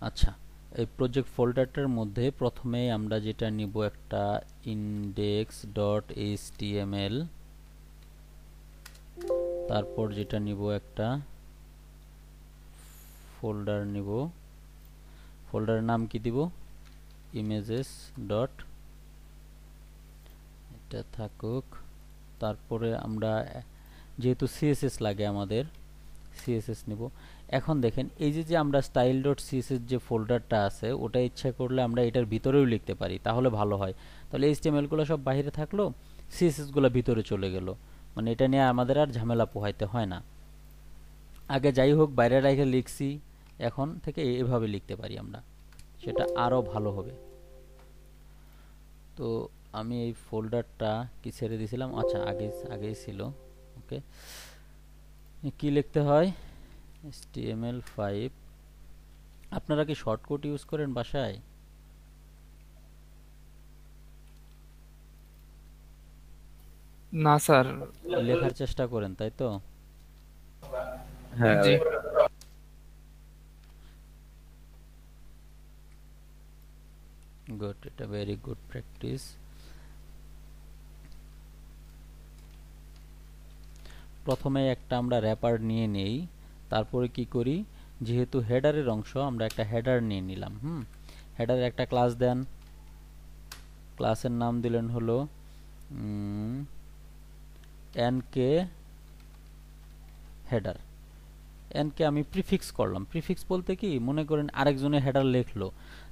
আচ্ছা, এই প্রজেক্ট ফোল্ডারটার মধ্যে প্রথমেই আমরা যেটা নিব একটা index.html, তারপর যেটা নিব একটা ফোল্ডার নিব। ফোল্ডারের নাম কি দিব? ইমেজেস ডট, এটা থাকুক। তারপরে আমরা যেহেতু সিএসএস লাগে আমাদের, সিএসএস নিব। এখন দেখেন এই যে আমরা স্টাইল ডট সিএসএস যে ফোল্ডারটা আছে, ওটা ইচ্ছা করলে আমরা এটার ভিতরেও লিখতে পারি, তাহলে ভালো হয়। তাহলে এইচটিএমএল গুলো সব বাইরে থাকলো, সিএসএস গুলো ভিতরে চলে গেল, মানে এটা নিয়ে আমাদের আর ঝামেলা পোহাইতে হয় না। আগে যাই হোক বাইরে রেখে লিখছি, এখন থেকে এভাবে লিখতে পারি আমরা, সেটা আরো ভালো হবে। তো আমি এই ফোল্ডারটা কি ছেড়ে দিয়েছিলাম, আচ্ছা আগেই ছিল। ওকে, কি লিখতে হয়? html5। আপনারা কি শর্টকাট ইউজ করেন বাসায়? না স্যার। লেখার চেষ্টা করেন, তাই তো? হ্যাঁ জি। ভাই। গুড, এটা ভেরি গুড প্র্যাকটিস। প্রথমে একটা আমরা র্যাপার নিয়ে নেই, তারপরে কি করি, যেহেতু হেডারের অংশ, আমরা একটা হেডার নিয়ে নিলাম। হেডারে একটা ক্লাস দেন, ক্লাসের নাম দিলেন হলো এনকে হেডার। এনকে আমি প্রিফিক্স করলাম। প্রিফিক্স বলতে কি, মনে করেন আরেকজনের হেডার লিখলো,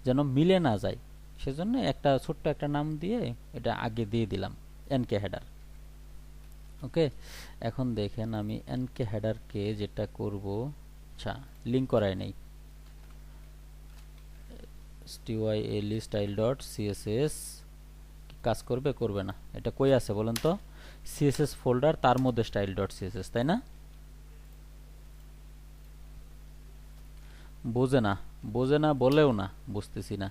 যেন মিলে না যায়, সেজন্য একটা ছোট্ট একটা নাম দিয়ে এটা আগে দিয়ে দিলাম, এনকে হেডার। ওকে, এখন দেখেন আমি এনকে হেডারকে যেটা করব, আচ্ছা লিংক করাই নেই, styl স্টাইল ডট সিএসএস কাজ করবে করবে না, এটা কই আছে বলেন তো? সিএসএস ফোল্ডার, তার মধ্যে স্টাইল ডট সিএসএস, তাই না? বোঝে না, বোঝে না বলেও না, বুঝতেছি না,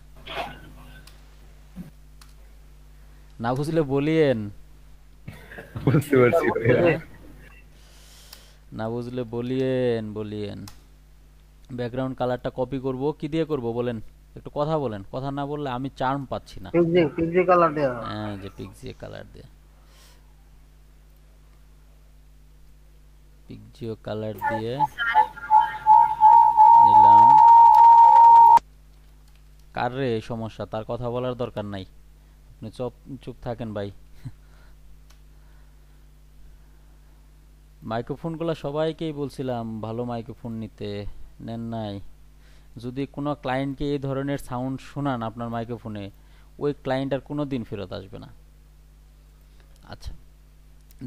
না বুঝলে বলিয়েন। বুঝতে পারছি ভাই। হ্যাঁ, না বুঝলে বলিয়েন বলিয়েন। ব্যাকগ্রাউন্ড কালারটা কপি করব, কি দিয়ে করব বলেন? একটু কথা বলেন, কথা না বললে আমি চার্ম পাচ্ছি না। পিক্সি কালার দেওয়া। হ্যাঁ, যে পিক্সিও কালার দিয়ে, পিক্সিও কালার দিয়ে নিলাম। কার রে এই সমস্যা, তার কথা বলার দরকার নাই, আপনি চুপ চুপ থাকেন ভাই। মাইক্রোফোনগুলো সবাইকেই বলছিলাম ভালো মাইক্রোফোন নিতে, নেন নাই। যদি কোনো ক্লায়েন্টকে এই ধরনের সাউন্ড শোনান আপনার মাইক্রোফোনে, ওই ক্লায়েন্ট আর কোনো দিন ফেরত আসবে না। আচ্ছা,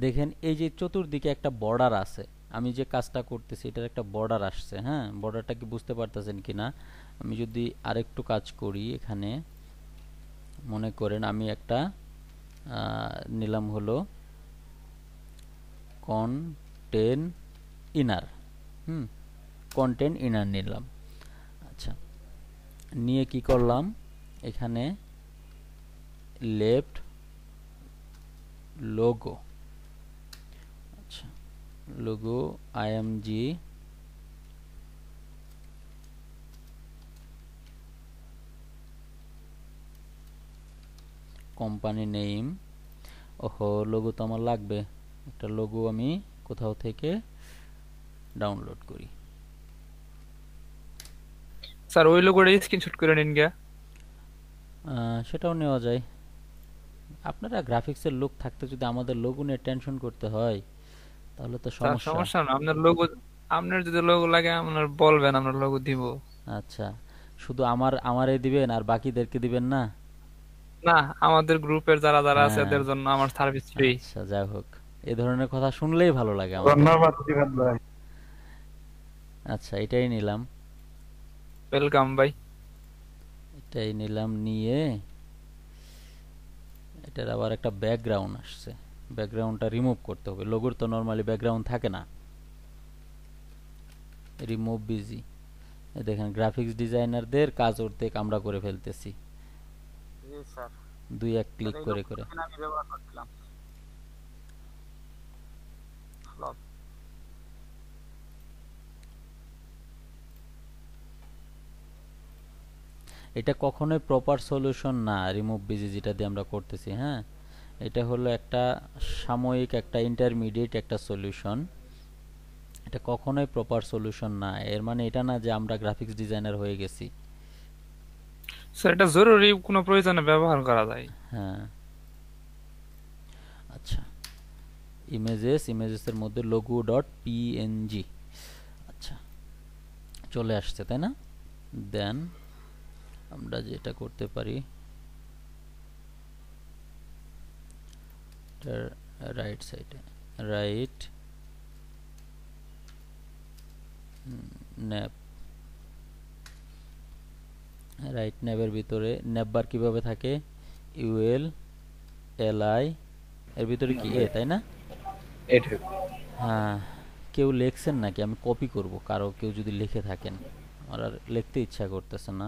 দেখেন এই যে চতুর্দিকে একটা বর্ডার আছে, আমি যে কাজটা করতেছি এটার একটা বর্ডার আসছে। হ্যাঁ, বর্ডারটা কি বুঝতে পারতেছেন কিনা? আমি যদি আরেকটু কাজ করি, এখানে মনে করেন আমি একটা নিলাম হলো কন্টেন ইনার। কন্টেন্ট ইনার নিলাম। আচ্ছা, নিয়ে কি করলাম, এখানে লেফট লোগো, আচ্ছা লোগো আইএমজি, কোম্পানি নেম। ওহো, লোগো তো আমার লাগবে, একটা লোগো আমি কোথাও থেকে ডাউনলোড করি। স্যার ওই লোগোটা স্ক্রিনশট করে নিন গা। সেটাও নেওয়া যায়। আপনারা গ্রাফিক্সের লোক থাকতে যদি আমাদের লোগো নিয়ে টেনশন করতে হয়, তাহলে তো স্যার সমস্যা। সমস্যা না, আপনার লোগো, আপনার যদি লোগো লাগে আপনার বলবেন, আমরা লোগো দিব। আচ্ছা, শুধু আমারে দিবেন আর বাকিদেরকে দিবেন না? না, আমাদের গ্রুপের যারা যারা আছে হ্যাঁ, এদের জন্য আমার সার্ভিস ফ্রি। আচ্ছা যাই হোক, এ ধরনের কথা শুনলেই ভালো লাগে আমাদের। ধন্যবাদ জিহাদ ভাই। আচ্ছা, এটাই নিলাম, ওয়েলকাম ভাই। এটাই নিলাম, নিয়ে এটার আবার একটা ব্যাকগ্রাউন্ড আসছে, ব্যাকগ্রাউন্ডটা রিমুভ করতে হবে। লোগোর তো নরমালি ব্যাকগ্রাউন্ড থাকে না। রিমুভ বিজি, দেখেন গ্রাফিক্স ডিজাইনারদের কাজ অর্ধেক আমরা করে ফেলতেছি, জি স্যার। দুই এক স্যার ক্লিক এই করে করে। লোকেশন আমি ব্যবহার করছিলাম। হ্যালো। এটা কখনোই প্রপার সলিউশন না, রিমুভ বিজি যেটা দিয়ে আমরা করতেছি। হ্যাঁ, এটা হলো একটা সাময়িক, একটা ইন্টারমিডিয়েট একটা সলিউশন। এটা কখনোই প্রপার সলিউশন না। এর মানে এটা না যে আমরা গ্রাফিক্স ডিজাইনার হয়ে গেছি। স্যার এটা জরুরি কোনো প্রয়োজনে ব্যবহার করা যায়। হ্যাঁ, আচ্ছা, ইমেজেসের মধ্যে লোগো ডট পিএনজি, আচ্ছা চলে আসছে তাই না? দেন আমরা যেটা করতে পারি, রাইট সাইডে রাইট ন্যাব, রাইট ন্যাবের ভিতরে ন্যাব বার কিভাবে থাকে, ইউএল এলআই, এর ভিতরে কি এ, তাই না? এটা হ্যাঁ, কেউ লেখছেন নাকি? আমি কপি করব, কারো কেউ যদি লিখে থাকেন। আমার আর লিখতে ইচ্ছা করতেছে না।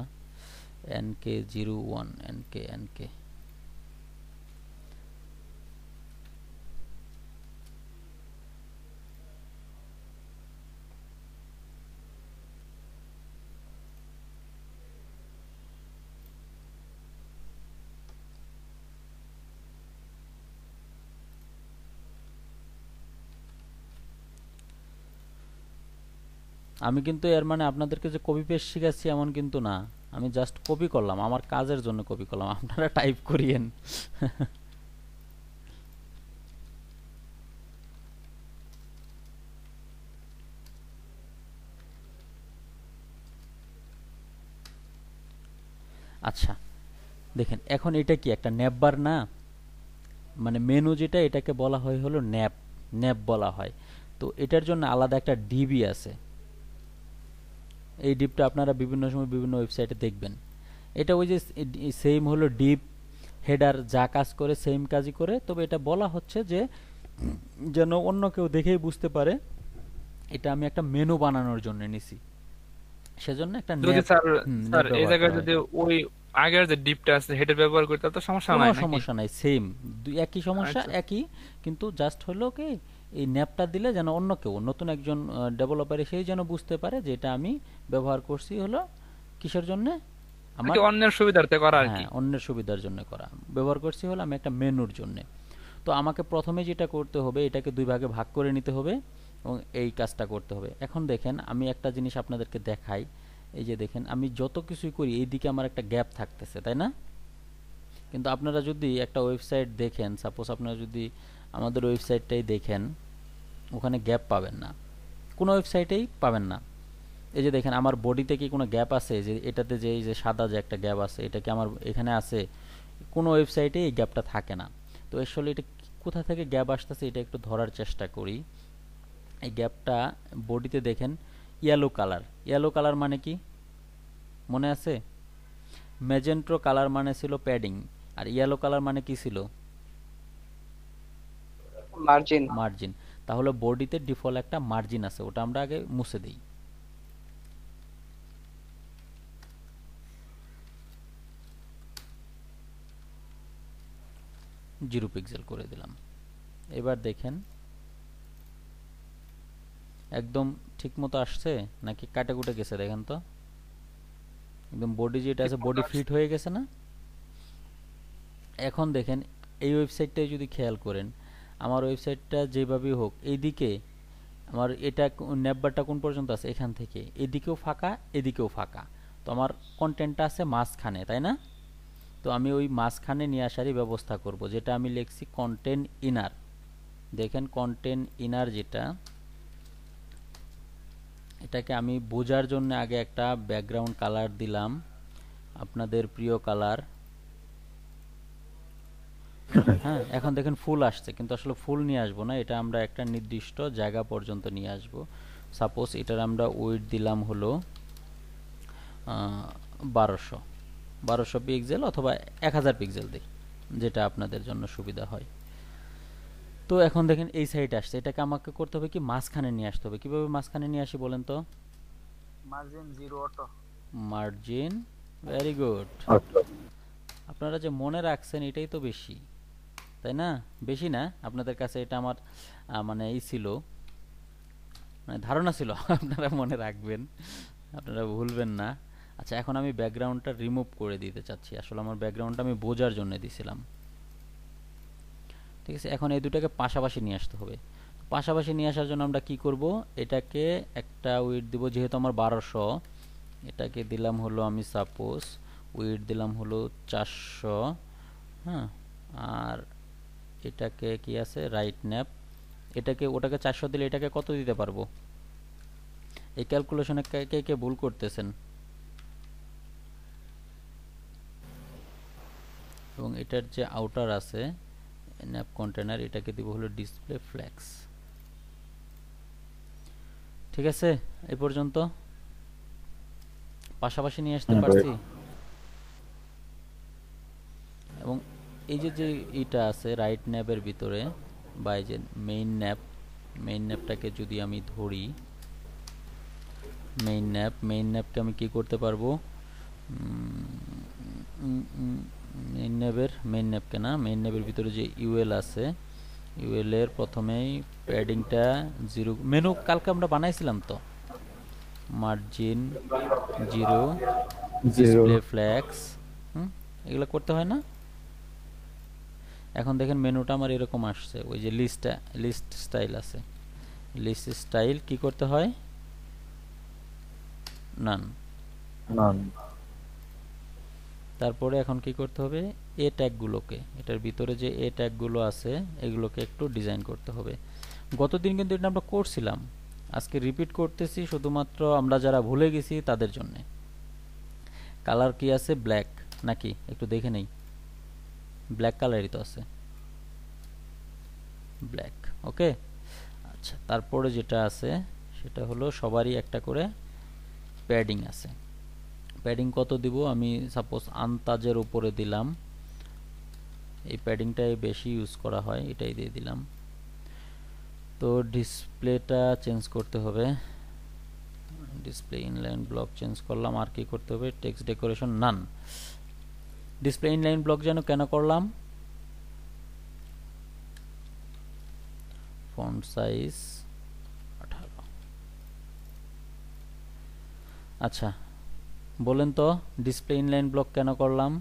NK01 NK আমি কিন্তু এর মানে আপনাদেরকে যে কপি পেস্ট শিখাচ্ছি এমন কিন্তু না। আমি জাস্ট কপি করলাম, আমার কাজের জন্য কপি করলাম, আপনারা টাইপ করিয়েন। আচ্ছা দেখেন, এখন এটা কি একটা ন্যাব বার না? মানে মেনু যেটা, এটাকে বলা হয় হলো ন্যাব, ন্যাব বলা হয়। তো এটার জন্য আলাদা একটা ডিবি আছে। এই ডিপটা আপনারা বিভিন্ন সময় বিভিন্ন ওয়েবসাইটে দেখবেন। এটা ওই যে সেম হলো ডিপ হেডার, যা কাজ করে সেম কাজই করে, তবে এটা বলা হচ্ছে যে যেন অন্য কেউ দেখেই বুঝতে পারে এটা আমি একটা মেনু বানানোর জন্য নিছি, সেজন্য একটা যদি ন্যাব, স্যার ন্যাব স্যার এই ব্যবহার জায়গায় করা হয়। যদি ওই আগের যে ডিপটা আছে হেডের ব্যবহার করতে তো সমস্যা কোনো নাই নাকি? সমস্যা নাই, সেম একই সমস্যা, আচ্ছা একই, কিন্তু জাস্ট হলো কি এই ন্যাপটা দিলে যেন অন্য কেউ, নতুন একজন ডেভেলপার সেই যেন বুঝতে পারে যে এটা আমি ব্যবহার করছি হলো কিসের জন্য, আমার, নাকি অন্যের সুবিধার্থে করা আর কি? হ্যাঁ অন্যের সুবিধার জন্য করা, ব্যবহার করছি হলো আমি একটা মেনুর জন্য। তো আমাকে প্রথমে যেটা করতে হবে, এটাকে দুই ভাগে ভাগ করে নিতে হবে এবং এই কাজটা করতে হবে। এখন দেখেন আমি একটা জিনিস আপনাদেরকে দেখাই, এই যে দেখেন আমি যত কিছুই করি এইদিকে আমার একটা গ্যাপ থাকতেছে, তাই না? কিন্তু আপনারা যদি একটা ওয়েবসাইট দেখেন, সাপোজ আপনারা যদি আমাদের ওয়েবসাইটটাই দেখেন, ওখানে গ্যাপ পাবেন না, কোনো ওয়েবসাইটেই পাবেন না। এই যে দেখেন আমার বডিতে কি কোনো গ্যাপ আছে? যে এটাতে যে এই যে সাদা যে একটা গ্যাপ আছে, এটা কি আমার এখানে আছে? কোনো ওয়েবসাইটে এই গ্যাপটা থাকে না। তো আসলে এটা কোথা থেকে গ্যাপ আসতেছে এটা একটু ধরার চেষ্টা করি। এই গ্যাপটা বডিতে দেখেন ইয়েলো কালার, ইয়েলো কালার মানে কি মনে আছে? ম্যাজেন্টো কালার মানে ছিল প্যাডিং, আর ইয়েলো কালার মানে কি ছিল? মার্জিন। মার্জিন। তাহলে বডিতে ডিফল্ট একটা মার্জিন আছে, ওটা আমরা আগে মুছে দিই। জিরো পিক্সেল করে দিলাম। এবার দেখেন একদম ঠিক মতো আসছে নাকি কাটে কুটে গেছে? দেখেন তো একদম বডি যেটা আছে বডি ফিট হয়ে গেছে না? এখন দেখেন এই ওয়েবসাইটটাই যদি খেয়াল করেন, আমার ওয়েবসাইটটা যেভাবেই হোক এইদিকে আমার এটা নেটবারটা কোন পর্যন্ত আছে? এখান থেকে এদিকেও ফাঁকা, এদিকেও ফাঁকা। তো আমার কন্টেন্টটা আছে মাঝখানে, তাই না? তো আমি ওই মাঝখানে নিয়ে আসারই ব্যবস্থা করব, যেটা আমি লিখছি কন্টেন্ট ইনার। দেখেন কন্টেন্ট ইনার যেটা, এটাকে আমি বোঝার জন্য আগে একটা ব্যাকগ্রাউন্ড কালার দিলাম, আপনাদের প্রিয় কালার। হ্যাঁ, এখন দেখেন ফুল আসছে, কিন্তু আসলে ফুল নিয়ে আসবো না, এটা আমরা একটা নির্দিষ্ট জায়গা পর্যন্ত নিয়ে আসব। সাপোজ এটার আমরা ওয়েট দিলাম হলো 1200 পিক্সেল অথবা 1000 পিক্সেল দিই, যেটা আপনাদের জন্য সুবিধা হয়। তো এখন দেখেন এই সাইড আসছে, এটাকে আমাকে করতে হবে কি মাঝখানে নিয়ে আসতে হবে। কিভাবে মাঝখানে নিয়ে আসি বলেন তো? Margin 0 auto. Margin, very good. আচ্ছা আপনারা যে মনে রাখছেন এটাই তো বেশি, তাই না? বেশি না, আপনাদের কাছে এটা আমার মানে এই ছিল, মানে ধারণা ছিল আপনারা মনে রাখবেন, আপনারা ভুলবেন না। আচ্ছা, এখন আমি ব্যাকগ্রাউন্ডটা রিমুভ করে দিতে চাচ্ছি। আসলে আমার ব্যাকগ্রাউন্ডটা আমি বোঝার জন্য দিছিলাম। ঠিক আছে, এখন এই দুটাকে পাশাপাশি নিয়ে আসতে হবে। পাশাপাশি নিয়ে আসার জন্য আমরা কি করব, এটাকে একটা উইডথ দিব, যেহেতু আমার 1200, এটাকে দিলাম হলো আমি সাপোজ উইডথ দিলাম হলো 400। হ্যাঁ, আর এটাকে কি আছে রাইট ন্যাপ, এটাকে ওটাকে 400 দিলে এটাকে কত দিতে পারবো? এই ক্যালকুলেশনে কে কে কে ভুল করতেছেন? এবং এটার যে আউটার আছে ন্যাপ কন্টেনার, এটাকে দিব হলো ডিসপ্লে ফ্ল্যাক্স। ঠিক আছে, এই পর্যন্ত পাশাপাশি নিয়ে আসতে পারছি। এবং এই যে যে এটা আছে রাইট ন্যাপের ভিতরে, বা এই যে মেইন ন্যাপটাকে যদি আমি ধরি, মেইন ন্যাপকে আমি কি করতে পারবো, মেইন ন্যাপের ভিতরে যে ইউএল আছে, ইউএল এর প্রথমেই প্যাডিংটা 0, মেনু কালকে আমরা বানাইছিলাম তো, মার্জিন 0, ডিসপ্লে ফ্ল্যাক্স, এগুলো করতে হয় না? এখন দেখেন মেনুটা আমার এরকম আসছে, ওই যে লিস্ট স্টাইল আছে, লিস্ট স্টাইল কি করতে হয়, নান। তারপরে এখন কি করতে হবে, এ ট্যাগগুলোকে, এটার ভিতরে যে এ ট্যাগগুলো আছে এগুলোকে একটু ডিজাইন করতে হবে। গতদিন কিন্তু এটা আমরা করছিলাম, আজকে রিপিট করতেছি শুধুমাত্র আমরা যারা ভুলে গেছি তাদের জন্য। কালার কি আছে, ব্ল্যাক নাকি একটু দেখে নেই, ব্ল্যাক কালারই তো আছে, ব্ল্যাক। ওকে, আচ্ছা, তারপরে যেটা আছে সেটা হলো সবারই একটা করে প্যাডিং আছে। প্যাডিং কত দিব, আমি সাপোজ আন্তাজের উপরে দিলাম, এই প্যাডিংটাই বেশি ইউজ করা হয়, এটাই দিয়ে দিলাম। তো ডিসপ্লেটা চেঞ্জ করতে হবে, ডিসপ্লে ইনলাইন ব্লক চেঞ্জ করলাম। আর কি করতে হবে, টেক্সট ডেকোরেশন নান। ডিসপ্লে ইনলাইন ব্লক যেন কেন করলাম, ফন্ট সাইজ 18। আচ্ছা বলেন তো, ডিসপ্লে ইনলাইন ব্লক কেন করলাম?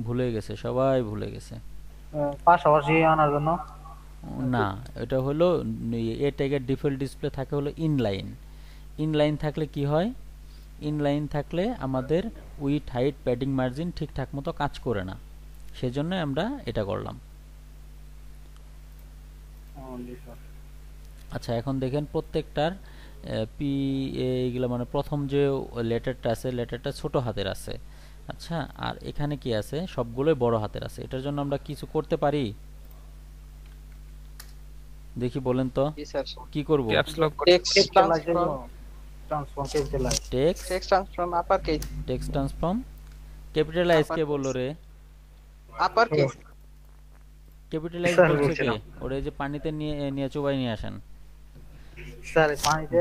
ভুলে গেছে, সবাই ভুলে গেছে। পাশাপাশি আনার জন্য। না, এটা হলো এ ট্যাগের ডিফল্ট ডিসপ্লে থাকে হলো ইনলাইন। ইনলাইন থাকলে কি হয়, ইনলাইন থাকলে আমাদের উইথ হাইট প্যাডিং মার্জিন ঠিকঠাক মতো কাজ করে না, সেজন্য আমরা এটা করলাম। আচ্ছা, এখন দেখেন প্রত্যেকটার পি এইগুলো মানে প্রথম যে লেটারটা আছে, লেটারটা ছোট হাতের আছে। আচ্ছা, আর এখানে কি আছে, সবগুলোই বড় হাতের আছে। এটার জন্য আমরা কিছু করতে পারি, দেখি বলেন তো কি করব। Caps lock text transform capitalize কে বললো রে? ক্যাপিটালাইজ বলছে কে? ওরে যে পানিতে নিয়ে নিয়ে চুবাই নিয়ে আসেন,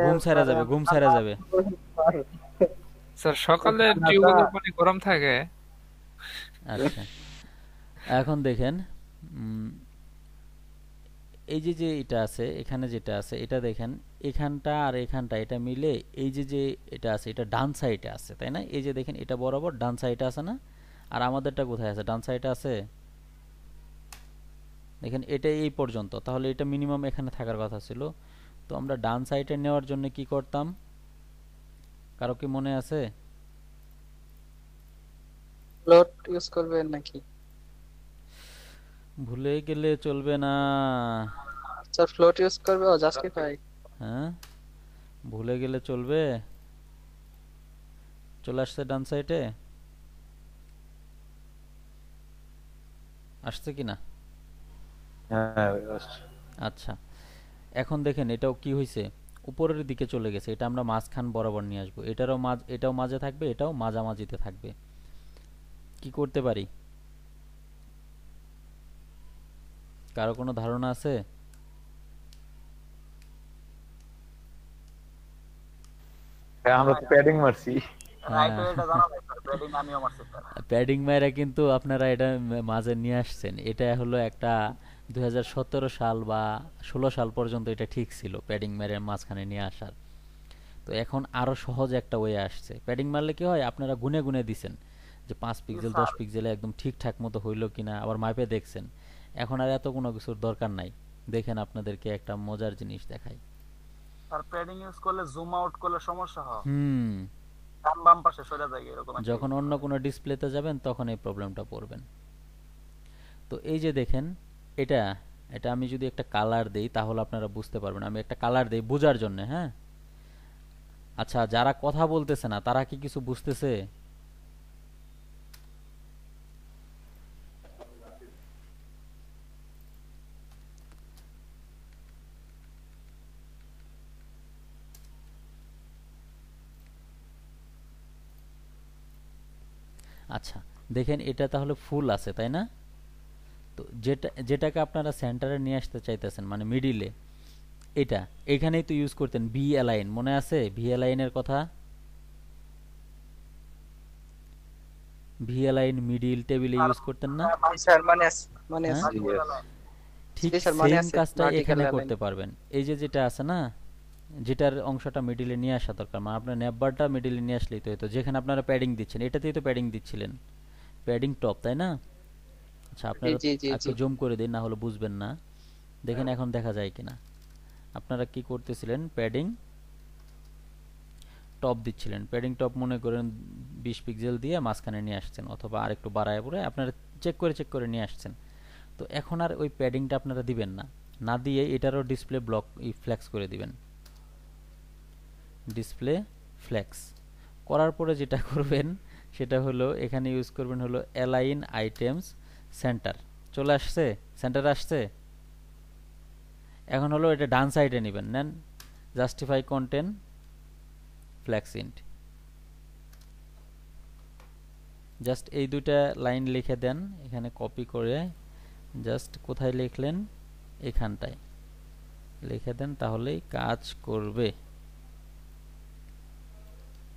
ঘুম ছেড়ে যাবে, ঘুম ছেড়ে যাবে। স্যার সকালে টিউবওয়েলের পানি গরম থাকে। আচ্ছা, এখন দেখেন এই যে যে এটা আছে, এখানে যেটা আছে এটা দেখেন, এখানটা আর এখানটা এটা মিলে এই যে যে এটা আছে এটা ডান সাইডে আছে, তাই না? এই যে দেখেন এটা বরাবর ডান সাইডে আছে না? আর আমাদেরটা কোথায় আছে, ডান সাইডে আছে। দেখেন এটা এই পর্যন্ত, তাহলে এটা মিনিমাম এখানে থাকার কথা ছিল। তো আমরা ডান সাইডে নেওয়ার জন্য কি করতাম, কারো কি মনে আছে? ফ্লোট ইউজ করবেন নাকি? ভুলে গেলে চলবে না। স্যার ফ্লোট ইউজ করবে ও জাস্টিফাই। হ্যাঁ, ভুলে গেলে চলবে। চলে আসছে ডান সাইডে, আসছে কিনা? আচ্ছা, এখন দেখেন এটাও কি হয়েছে, উপরের দিকে চলে গেছে। এটা আমরা মাঝখান বরাবর নিয়ে আসবো, এটাও মাঝে থাকবে, এটাও মাঝামাঝিতে থাকবে। কি করতে পারি, কারো কোনো ধারণা আছে? আমরা তো প্যাডিং মারছি। প্যাডিং মাইরা কিন্তু আপনারা এটা মাঝে নিয়ে আসছেন। এটা হলো একটা 2017 সাল বা 16 সাল পর্যন্ত এটা ঠিক ছিল প্যাডিং মেরে মাঝখানে নিয়ে আসার। তো এখন আরো সহজ একটা ওয়ে আসছে। প্যাডিং মারলে কি হয়, আপনারা গুনে গুনে দিছেন যে 5 পিক্সেল 10 পিক্সেলে একদম ঠিকঠাক মতো হইলো কিনা, আবার মাপে দেখছেন। এখন আর এত কোনো কিছুর দরকার নাই। দেখেন আপনাদেরকে একটা মজার জিনিস দেখাই। আর প্যাডিং ইউজ করলে জুম আউট করলে সমস্যা হয়, হুম, ডান বাম পাশে সরে যায় এরকম একটা যখন অন্য কোনো ডিসপ্লেতে যাবেন তখন এই প্রবলেমটা পড়বেন। তো এই যে দেখেন, এটা এটা আমি যদি একটা কালার দেই তাহলে আপনারা বুঝতে পারবেন। আমি একটা কালার দেই বোঝার জন্য, হ্যাঁ। আচ্ছা, যারা কথা বলতেছে না তারা কি কিছু বুঝতেছে? আচ্ছা, দেখেন এটা তাহলে ফুল আছে, তাই না? তো যেটাকে আপনারা সেন্টারে নিয়ে আসতে চাইতেছেন মানে মিডিলে, এটা এখানেই তো ইউজ করতেন ভি অ্যালাইন, মনে আছে ভি অ্যালাইনের কথা? ভি অ্যালাইন মিডিল টেবিলে ইউজ করতেন না? স্যার মানে আছে, মানে হ্যাঁ, আছে। ঠিক জি স্যার, মানে সেম আছে কাজটা ভার্টিক্যাল এখানে লাইন। করতে পারবেন। এই যে যেটা আছে না, যেটার অংশটা মিডিলে নিয়ে আসা দরকার, মানে আপনার নেববারটা মিডিলে নিয়ে আসলেই তো হতো। যেখানে আপনারা প্যাডিং দিচ্ছেন এটাতেই তো প্যাডিং দিচ্ছিলেন, প্যাডিং টপ, তাই না? আচ্ছা, জি আপনারা জি জি একটু জি। জুম করে দিন, না হলে বুঝবেন না। দেখেন এখন দেখা যায় কিনা। আপনারা কি করতেছিলেন, প্যাডিং টপ দিচ্ছিলেন। প্যাডিং টপ মনে করেন 20 পিক্সেল দিয়ে মাঝখানে নিয়ে আসছেন, অথবা আরেকটু বাড়ায় পড়ে আপনারা চেক করে নিয়ে আসছেন। তো এখন আর ওই প্যাডিংটা আপনারা দিবেন না, না দিয়ে এটারও ডিসপ্লে ব্লক ফ্ল্যাক্স করে দিবেন। ডিসপ্লে ফ্ল্যাক্স করার পরে যেটা করবেন সেটা হলো, এখানে ইউজ করবেন হলো অ্যালাইন আইটেমস সেন্টার। চলে আসছে, সেন্টার আসছে। এখন হলো এটা ডান সাইডে নেবেন, নেন justify content flax int. Just এই দুইটা লাইন লিখে দেন, এখানে কপি করে জাস্ট কোথায় লিখলেন, এখানটায় লিখে দেন, তাহলেই কাজ করবে।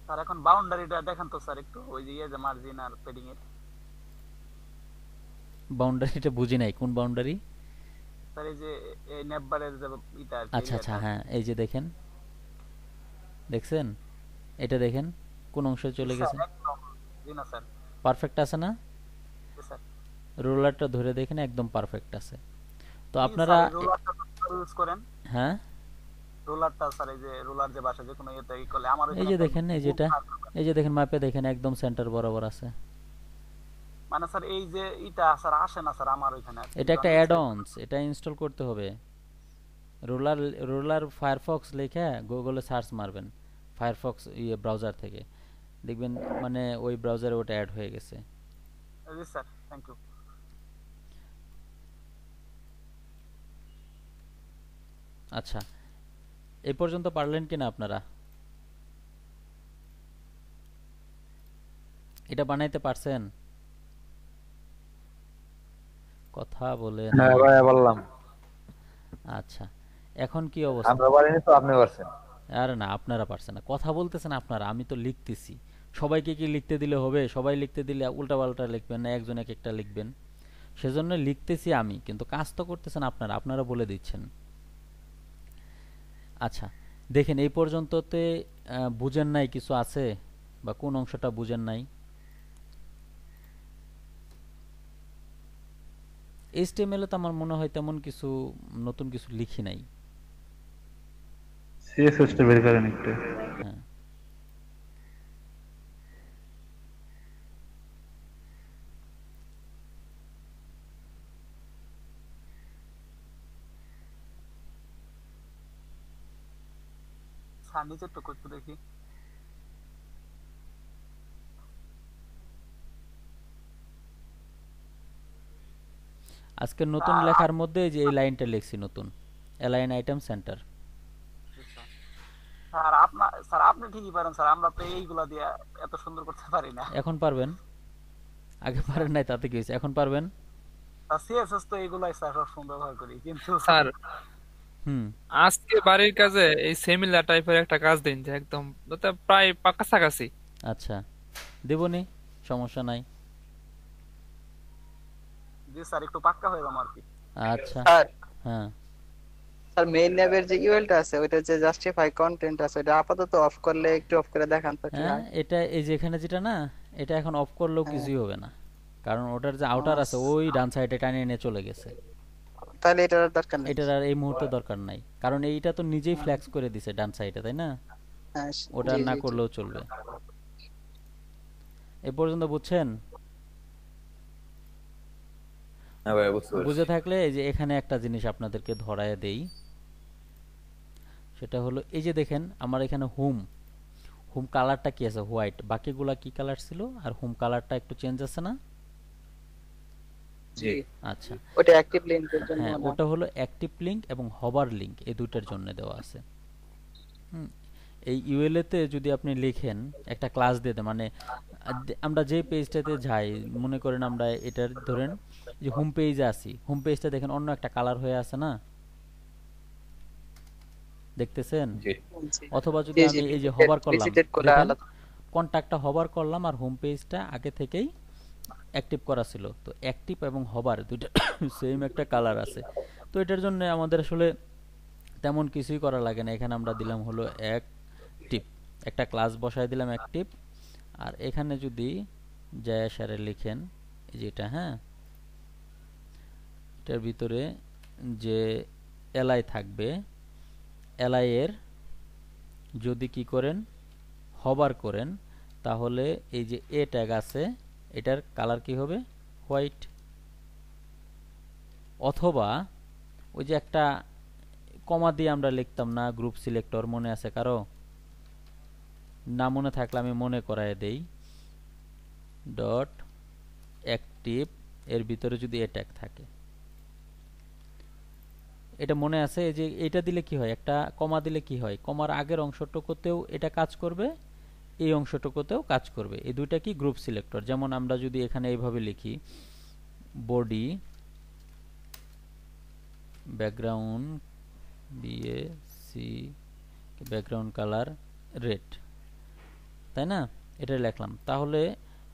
স্যার এখন বাউন্ডারিটা দেখেন তো স্যার একটু, ওই যে ইয়ে যে মার্জিন আর প্যাডিং এর। বাউন্ডারিটা বুঝি নাই, কোন বাউন্ডারি? স্যার এই যে এই নেববারের যে এটা আর কি, আচ্ছা আচ্ছা, এরিয়াটা। হ্যাঁ, এই যে দেখেন, দেখছেন? এটা দেখেন কোন অংশে চলে গেছে, স্যার একদম। জি না স্যার। পারফেক্ট আছে না? জি স্যার। রোলারটা ধরে দেখেন একদম পারফেক্ট আছে। তো কি আপনারা স্যার রোলারটা ইউজ করেন? হ্যাঁ, রোলারটা স্যার এই যে রোলার যে বাসা যে কোনো ইয়েতে ই করলে আমার এই ওইখানে যে একটা দেখেন, এই যেটা, এই যে দেখেন মাপে দেখেন একদম সেন্টার বরাবর আছে। মানে স্যার এই যে ইটা স্যার আসে না স্যার আমার ওইখানে। এটা একটা অ্যাড অনস, এটা ইনস্টল করতে হবে। রোলার রোলার ফায়ারফক্স লিখে গুগলে সার্চ মারবেন, ফায়ারফক্স ইয়ে ব্রাউজার থেকে দেখবেন, মানে ওই ব্রাউজারে ওটা অ্যাড হয়ে গেছে। জি স্যার, থ্যাংক ইউ। আচ্ছা, এই পর্যন্ত পারলেন কিনা আপনারা? এটা বানাইতে পারছেন? কথা বলেন। হ্যাঁ ভাই বললাম। আচ্ছা, এখন কি অবস্থা? আমরা পারিনি তো আপনি পারছেন। আরে না, আপনারা পারছেন না, কথা বলতেছেন আপনারা, আমি তো লিখতেছি। সবাইকে কি লিখতে দিলে হবে? সবাই লিখতে দিলে উল্টাপাল্টা লিখবেন না, একজন এক একটা লিখবেন। সেজন্য লিখতেছি আমি, কিন্তু কাজ তো করতেছেন আপনারা, আপনারা বলে দিচ্ছেন। আচ্ছা, দেখেন এই পর্যন্ততে বুঝেন নাই কিছু আছে, বা কোন অংশটা বুঝেন নাই? এইচটিএমএল এ তো আমার মনে হয় তেমন কিছু নতুন কিছু লিখি নাই। সিএসএস টা বের করেন একটু। হ্যাঁ, স্যার নিচে একটু একটু দেখি। আজকে নতুন লেখার মধ্যে এই যে এই লাইনটা লিখছি নতুন, অ্যালাইন আইটেম সেন্টার। স্যার আপনার স্যার আপনি ঠিকই পারেন স্যার, আমরা তো এইগুলা দিয়ে এত সুন্দর করতে পারি না। এখন পারবেন, আগে পারেন নাই তাতে কি হয়েছে, এখন পারবেন। সিএসএস তো এইগুলাই স্যার সব সুন্দর ব্যবহার করি, কিন্তু স্যার হুম, আজকে বাড়ির কাজে এই সিমিলার টাইপের একটা কাজ দিন, যে একদম ওটা প্রায় কাছাকাছি। আচ্ছা দেবনি, সমস্যা নাই। জি স্যার একটু পাক্কা হয়ে যাবো আর কি। আচ্ছা। স্যার হ্যাঁ স্যার মেইন ন্যাবের যে ইউএলটা আছে ওইটা যে জাস্টিফাই কন্টেন্ট আছে ওটা আপাতত অফ করলে একটু অফ করে দেখান তো কি হ্যাঁ, হয়। এটা এই যে এখানে যেটা না, এটা এখন অফ করলেও হ্যাঁ। কিছুই হবে না, কারণ ওটার যে আউটার আছে আচ্ছা, ওই ডান সাইডে টানিয়ে এনে চলে গেছে। তাহলে এটার আর দরকার নেই। এটার আর এই মুহূর্তে দরকার নাই, কারণ এইটা তো নিজেই হ্যাঁ, ফ্ল্যাক্স করে দিছে ডান সাইডে, তাই না? হ্যাঁ, ওটা জি আর না জি জি। করলেও চলবে। এ পর্যন্ত বুঝছেন? হ্যাঁ ভাই, বুঝতে পারছি। বুঝে থাকলে এই যে এখানে একটা জিনিস আপনাদেরকে ধরায় দেই, সেটা হলো এই যে দেখেন আমার এখানে হোম, হোম কালারটা কি আছে? হোয়াইট। বাকিগুলা কি কালার ছিল? আর হোম কালারটা একটু চেঞ্জ আছে না? জি। জি আচ্ছা। ওটা অ্যাক্টিভ লিংকের জন্য হ্যাঁ, না। ওটা হলো অ্যাক্টিভ লিংক এবং হভার লিংক, এই দুইটার জন্য দেওয়া আছে। হুম, এই ইউএলএ তে যদি আপনি লিখেন একটা ক্লাস দিয়ে দেন, মানে আমরা যে পেজটাতে যাই, মনে করেন আমরা এটার ধরেন যে হোম পেজে আছি, হোম পেজটা দেখেন অন্য একটা কালার হয়ে আছে না, দেখতেছেন? জি। জি অথবা জি যদি জি, আমি এই যে হভার করলাম, ভিজিটেড করে দেখেন আলাদা। কন্টাক্টটা হভার করলাম আর হোম পেজটা আগে থেকেই অ্যাক্টিভ করা ছিল, তো অ্যাক্টিভ এবং হভার দুইটা সেম একটা কালার আছে। তো এটার জন্য আমাদের আসলে তেমন কিছুই করা লাগে না, এখানে আমরা দিলাম হলো অ্যাক্টিভ, একটা ক্লাস বসায় দিলাম অ্যাক্টিভ। আর এখানে যদি জায়া সারে লিখেন এই যে এটা, হ্যাঁ, এটার ভিতরে যে এলআই থাকবে, এলআই এর যদি কি করেন হভার করেন, তাহলে এই যে এ ট্যাগ আছে এটার কালার কি হবে? হোয়াইট। অথবা ওই যে একটা কমা দিয়ে আমরা লিখতাম না গ্রুপ সিলেক্টর, মনে আছে কারো? না মনে থাকলে আমি মনে করায় দেই। ডট অ্যাক্টিভ এর ভিতরে যদি এ ট্যাগ থাকে, এটা মনে আছে? এই যে এটা দিলে কি হয়, একটা কমা দিলে কি হয়, কমার আগের অংশটুকুতেও এটা কাজ করবে, এই অংশটুকুতেও কাজ করবে। এই দুইটা কি গ্রুপ সিলেক্টর। যেমন আমরা যদি এখানে এইভাবে লিখি body background BAC background colour red, তাই না? এটা লিখলাম, তাহলে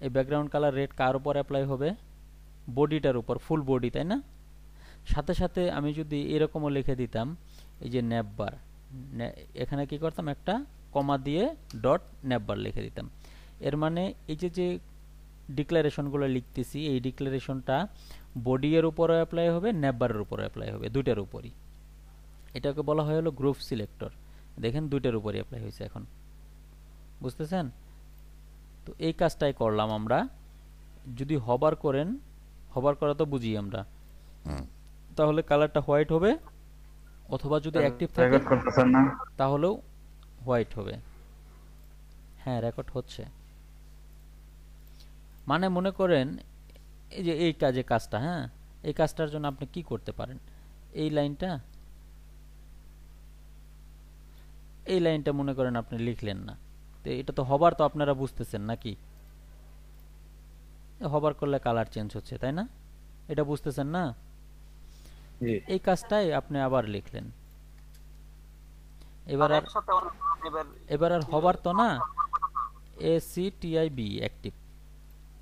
এই ব্যাকগ্রাউন্ড কালার রেড কার উপর অ্যাপ্লাই হবে? বডিটার উপর, ফুল বডি, তাই না? সাথে সাথে আমি যদি এরকমও লিখে দিতাম এই যে ন্যাপবার, এখানে কি করতাম একটা কমা দিয়ে ডট ন্যাপবার লিখে দিতাম, এর মানে এই যে যে ডিক্লারেশনগুলো লিখতেছি এই ডিক্লারেশনটা বডি এর উপরও অ্যাপ্লাই হবে, ন্যাপবারের উপরও অ্যাপ্লাই হবে, দুইটার উপরই। এটাকে বলা হয় হলো গ্রুপ সিলেক্টর। দেখেন দুইটার উপরই অ্যাপ্লাই হয়েছে এখন, বুঝতেছেন? তো এই কাজটাই করলাম আমরা। যদি হবার করেন, হবার করা তো বুঝি আমরা, তাহলে কালারটা হোয়াইট হবে, অথবা যদি অ্যাক্টিভ থাকে রেকর্ড করতেছেন না? তাহলেও হোয়াইট হবে। হ্যাঁ, রেকর্ড হচ্ছে। মানে মনে করেন এই যে এই কাজটা, হ্যাঁ, এই কাজটার জন্য আপনি কি করতে পারেন, এই লাইনটা, এই লাইনটা মনে করেন আপনি লিখলেন না, তো এটা তো হবার, তো আপনারা বুঝতেছেন নাকি? হবার করলে কালার চেঞ্জ হচ্ছে, তাই না? এটা বুঝতেছেন না? জি। এই কাজটাই আপনি আবার লিখলেন। এবার আর আর একসাথে অনেক এবার এবার আর হবার তো না, ACTIB অ্যাক্টিভ।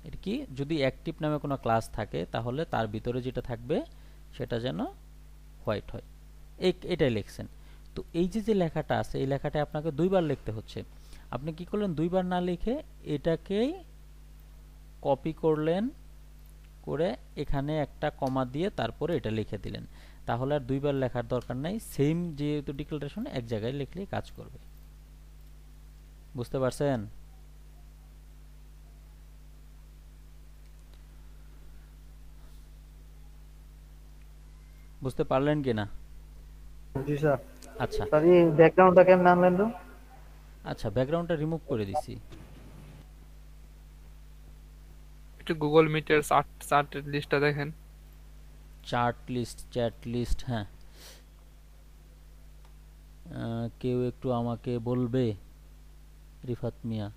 এর কি, যদি অ্যাক্টিভ নামে কোনো ক্লাস থাকে তাহলে তার ভিতরে যেটা থাকবে সেটা যেন হোয়াইট হয়, এটাই লিখছেন। তো এই যে যে লেখাটা আছে এই লেখাটা আপনাকে দুইবার লিখতে হচ্ছে। আপনি কি করলেন, দুইবার না লিখে এটাকেই কপি করলেন, করে এখানে একটা কমা দিয়ে তারপরে এটা লিখে দিলেন, তাহলে আর দুইবার লেখার দরকার নাই, সেম যেহেতু ডিক্লারেশন এক জায়গায় লিখলেই কাজ করবে। বুঝতে পারছেন? বুঝতে পারলেন কিনা? জি স্যার। আচ্ছা স্যার এই ব্যাকগ্রাউন্ডটা কেমনে আনলেন তো? আচ্ছা, ব্যাকগ্রাউন্ডটা রিমুভ করে দিছি। একটু গুগল মিটের চার্টের লিস্টটা দেখেন। চার্ট লিস্ট, চ্যাট লিস্ট, হ্যাঁ। কেউ একটু আমাকে বলবে? রিফাত মিয়া।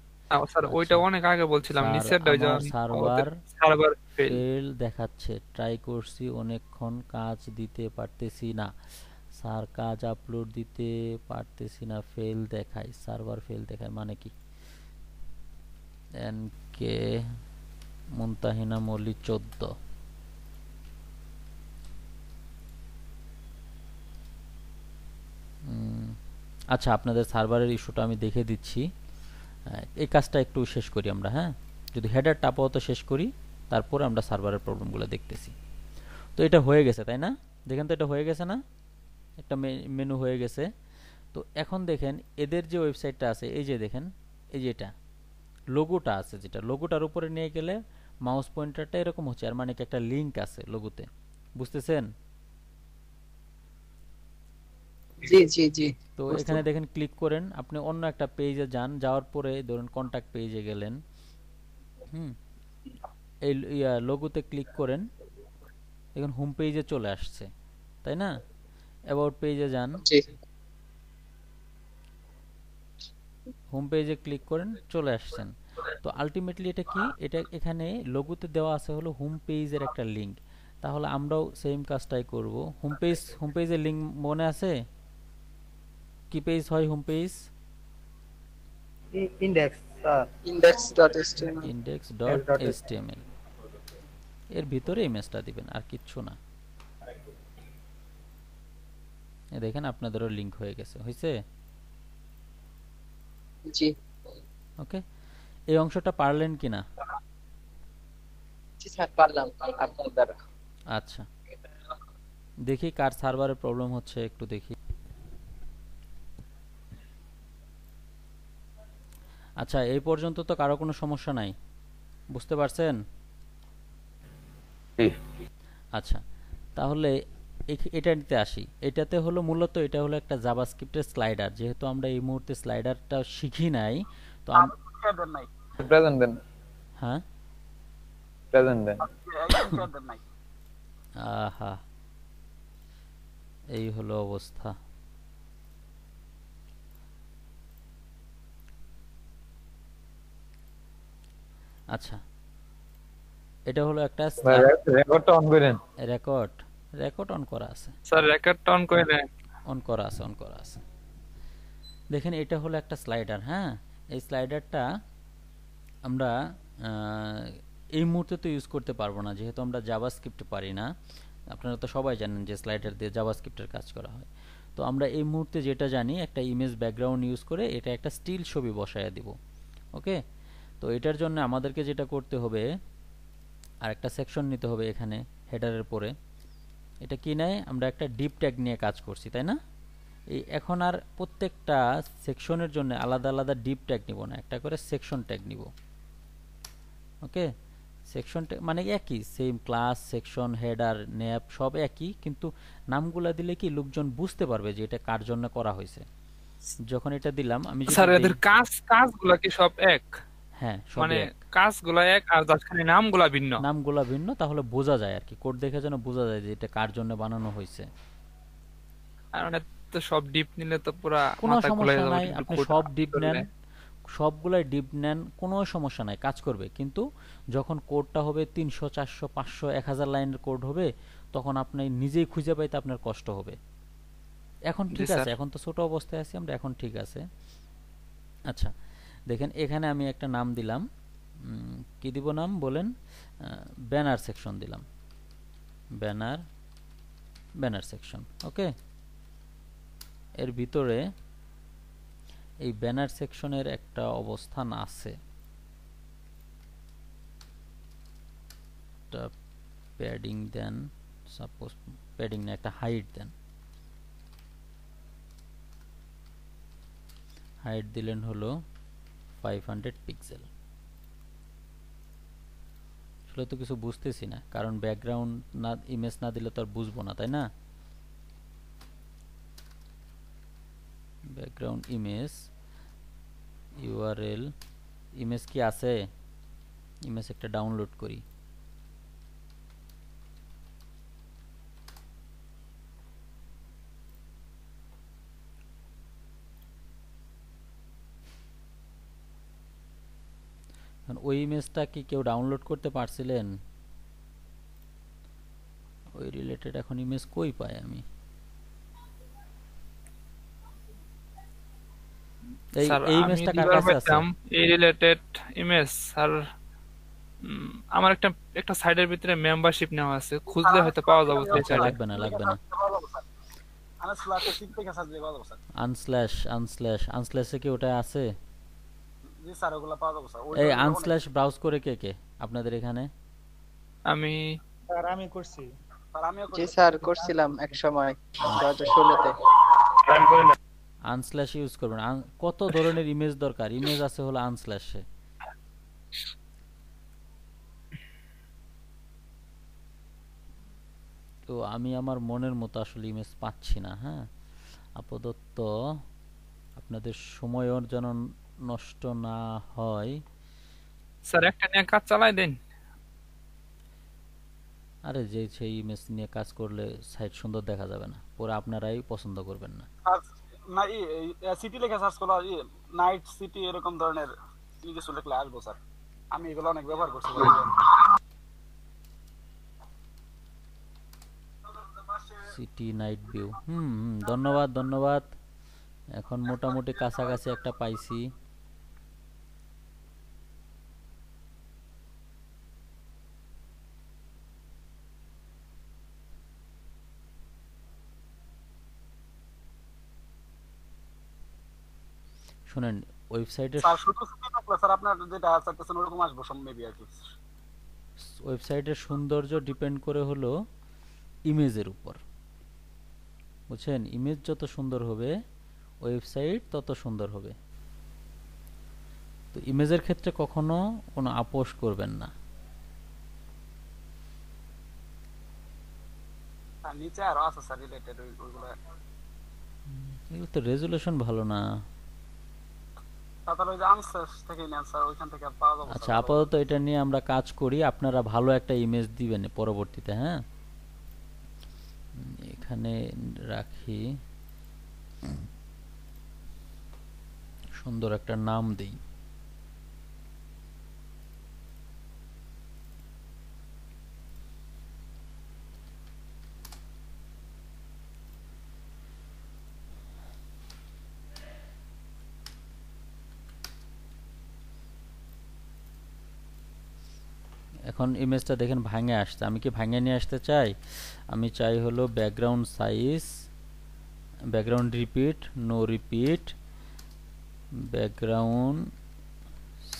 স্যার ওইটা আচ্ছা, অনেক আগে বলছিলাম, স্যার নিচের আমার সার্ভার সার্ভার ফেল। ফেল দেখাচ্ছে, ট্রাই করছি অনেকক্ষণ, কাজ দিতে পারতেছি না স্যার, কাজ আপলোড দিতে পারতেছি না, ফেল দেখায়, সার্ভার ফেল দেখায় মানে কি? এনকে মুনতাহিনা মল্লিক 14। আচ্ছা, আপনাদের সার্ভারের ইস্যুটা আমি দেখে দিচ্ছি। এই কাজটা একটু শেষ করি আমরা, হ্যাঁ? যদি হেডারটা আপাতত শেষ করি, তারপরে আমরা সার্ভারের প্রবলেমগুলো দেখতেছি। তো এটা হয়ে গেছে, তাই না? দেখেন তো এটা হয়ে গেছে না? একটা মেনু হয়ে গেছে। তো এখন দেখেন এদের যে ওয়েবসাইটটা আছে, এই যে দেখেন, এই যে এটা লোগোটা আছে, যেটা লোগোটার উপরে নিয়ে গেলে মাউস পয়েন্টারটা এরকম হচ্ছে, আর মানে কি একটা লিংক আছে লোগোতে, বুঝতেছেন? জি জি জি, তো বুঝতে এখানে দেখেন ক্লিক করেন, আপনি অন্য একটা পেজে যান, যাওয়ার পরে ধরুন কন্টাক্ট পেজে গেলেন, হুম, এই লোগোতে ক্লিক করেন, এখন হোম পেজে চলে আসছে, তাই না? অ্যাবাউট পেজে যান, জি হোম পেজে ক্লিক করেন, চলে আসছেন। তো আলটিমেটলি এটা কি, এটা এখানে লোগোতে দেওয়া আছে হলো হোম পেজের একটা লিংক। তাহলে আমরাও সেম কাজটাই করব। হোম পেজের লিংক মনে আছে? কি পেজ হয় home page? Index sir. index.html। index.html এর ভিতরে ইমেজটা দিবেন, আর কিচ্ছু না। এই দেখেন আপনাদেরও লিংক হয়ে গেছে, হয়েছে? জি ওকে, এই অংশটা পারলেন কিনা? জি স্যার, পারলাম আপনার দ্বারা। আচ্ছা, দেখি কার সার্ভারে প্রবলেম হচ্ছে, একটু দেখি। আচ্ছা, এই পর্যন্ত তো কারো কোনো সমস্যা নাই, বুঝতে পারছেন? জি। আচ্ছা, তাহলে এটাতে আসি। এটাতে হলো মূলত এটা হলো একটা জাভাস্ক্রিপ্টের স্লাইডার। যেহেতু আমরা এই মুহূর্তে স্লাইডারটা শিখি নাই, তো শেয়ার দেন নাই, প্রেজেন্ট দেন, হ্যাঁ, প্রেজেন্ট দেন। একদম শেয়ার দেন নাই। আহা, এই হলো অবস্থা। আচ্ছা, এটা হলো একটা রেকর্ডটা অন করেন। রেকর্ড অন করা আছে, স্যার রেকর্ডটা অন করে দেন। অন করা আছে। দেখেন এটা হলো একটা স্লাইডার, হ্যাঁ? এই স্লাইডারটা আমরা এই মুহূর্তে তো ইউজ করতে পারবো না, যেহেতু আমরা জাভাস্ক্রিপ্ট পারি না। আপনারা তো সবাই জানেন যে স্লাইডার দিয়ে জাভাস্ক্রিপ্টের কাজ করা হয়। তো আমরা এই মুহূর্তে যেটা জানি, একটা ইমেজ ব্যাকগ্রাউন্ড ইউজ করে এটা একটা স্টিল ছবি বসায় দিব। ওকে, তো এটার জন্য আমাদেরকে যেটা করতে হবে, আর একটা সেকশন নিতে হবে এখানে হেডারের পরে। এটা কি নেয়, আমরা একটা ডিপ ট্যাগ নিয়ে কাজ করছি, তাই না? এই এখন আর প্রত্যেকটা সেকশনের জন্য আলাদা আলাদা ডিপ ট্যাগ নিব না, একটা করে সেকশন ট্যাগ নিব। ওকে, সেকশন ট্যাগ মানে একই, same class, section, header, nap সব একই, কিন্তু নামগুলা দিলে কি লোকজন বুঝতে পারবে যে এটা কার জন্য করা হয়েছে। যখন এটা দিলাম, আমি যদি স্যার দেই, এদের কাজগুলা কি সব এক? হ্যাঁ সব মানে এক, কাজগুলা এক আর জাস্ট খালি নামগুলা ভিন্ন। নামগুলা ভিন্ন, তাহলে বোঝা যায় আর কি, কোড দেখে যেন বোঝা যায় যে এটা কার জন্য বানানো হয়েছে। আর মানে তো সব ডিপ নিলে তো পুরা কোনো মাথা ঘুরে সমস্যা যাবে নাই, কিন্তু আপনি কোড সব ডিপ করলে। নেন, সবগুলাই ডিপ নেন, কোনো সমস্যা নাই, কাজ করবে। কিন্তু যখন কোডটা হবে 300, 400, 500, 1000 লাইনের কোড হবে, তখন আপনি নিজেই খুঁজে পাইতে আপনার কষ্ট হবে। এখন জি ঠিক আছে, স্যার। এখন তো ছোট অবস্থায় আছি আমরা, এখন ঠিক আছে। আচ্ছা, দেখেন এখানে আমি একটা নাম দিলাম, কি দিব নাম বলেন? ব্যানার সেকশন দিলাম, ব্যানার সেকশন। ওকে, এর ভিতরে এই ব্যানার সেকশনের একটা অবস্থান আছে, একটা প্যাডিং দেন, সাপোজ প্যাডিং না, একটা হাইট দেন। হাইট দিলেন হলো 500 পিক্সেল। আসলে তো কিছু বুঝতেছি না, কারণ ব্যাকগ্রাউন্ড না, ইমেজ না দিলে তো আর বুঝবো না, তাই না? ব্যাকগ্রাউন্ড ইমেজ, ইউআরএল, ইমেজ কি আছে? ইমেজ একটা ডাউনলোড করি। ওই ইমেজটা কি কেউ ডাউনলোড করতে পারছিলেন? ওই রিলেটেড এখন ইমেজ কই পাই আমি? এই স্যার এই আমি ইমেজটা কার দুইবার কাছে আছে? পাইতাম এই রিলেটেড ইমেজ স্যার। আমার একটা সাইডের ভিতরে মেম্বারশিপ নেওয়া আছে, খুঁজলে হয়তো পাওয়া যাবে আচ্ছা, স্যার। লাগবে না। আনস্ল্যাশ সিটি থেকে সার্চ দিয়ে পাওয়া যাবে স্যার। আনস্ল্যাশে কি ওটা আছে? জি স্যার, ওগুলো পাওয়া যাবে স্যার। এই ওইটা অনেক। আনস্ল্যাশ ব্রাউজ করে কে আপনাদের এখানে? আমি স্যার আমি করছি। স্যার আমিও জি করি। স্যার, করছিলাম এক সময় 2016-তে। আনস্ল্যাশ ইউজ করবেন। কত ধরনের ইমেজ দরকার, ইমেজ আছে হলো আনস্ল্যাশে। তো আমি আমার মনের মতো আসলে ইমেজ পাচ্ছি না। হ্যাঁ, আপাতত আপনাদের সময়ও যেন নষ্ট না হয়। স্যার একটা নিয়ে কাজ চালাই দেন। আরে সেই ইমেজ নিয়ে কাজ করলে সাইট সুন্দর দেখা যাবে না, পরে আপনারাই পছন্দ করবেন না। আর না সিটি লেখা সার্চ করলে নাইট সিটি এরকম ধরনের কিছু লিখলে আসবো স্যার। আমি এগুলো অনেক ব্যবহার করছি স্যার। সিটি নাইট ভিউ, ধন্যবাদ ধন্যবাদ। এখন মোটামুটি কাছাকাছি একটা পাইছি। শুনেন, ওয়েবসাইটের স্যার শুধু সিটি থাকলে স্যার আপনার যেটা চাইতেছেন ওরকম আসবো সব মেবি আর কি। ওয়েবসাইটের সৌন্দর্য ডিপেন্ড করে হলো ইমেজের উপর, বুঝছেন? ইমেজ যত সুন্দর হবে ওয়েবসাইট তত সুন্দর হবে। তো ইমেজের ক্ষেত্রে কখনো কোনো আপোষ করবেন না। আর নিচে আরো আছে স্যার রিলেটেড ওইগুলো। এগুলো তো রেজুলেশন ভালো না। তাহলে ওই যে আনসার থেকে নেন স্যার, ওইখান থেকে পাওয়া যাবে আচ্ছা, স্যার। আপাতত এটা নিয়ে আমরা কাজ করি, আপনারা ভালো একটা ইমেজ দিবেন পরবর্তীতে। হ্যাঁ, এখানে রাখি, সুন্দর একটা নাম দেই। এখন ইমেজটা দেখেন ভাঙে আসছে। আমি কি ভাঙে নিয়ে আসতে চাই? আমি চাই হলো background size, background repeat, no repeat, background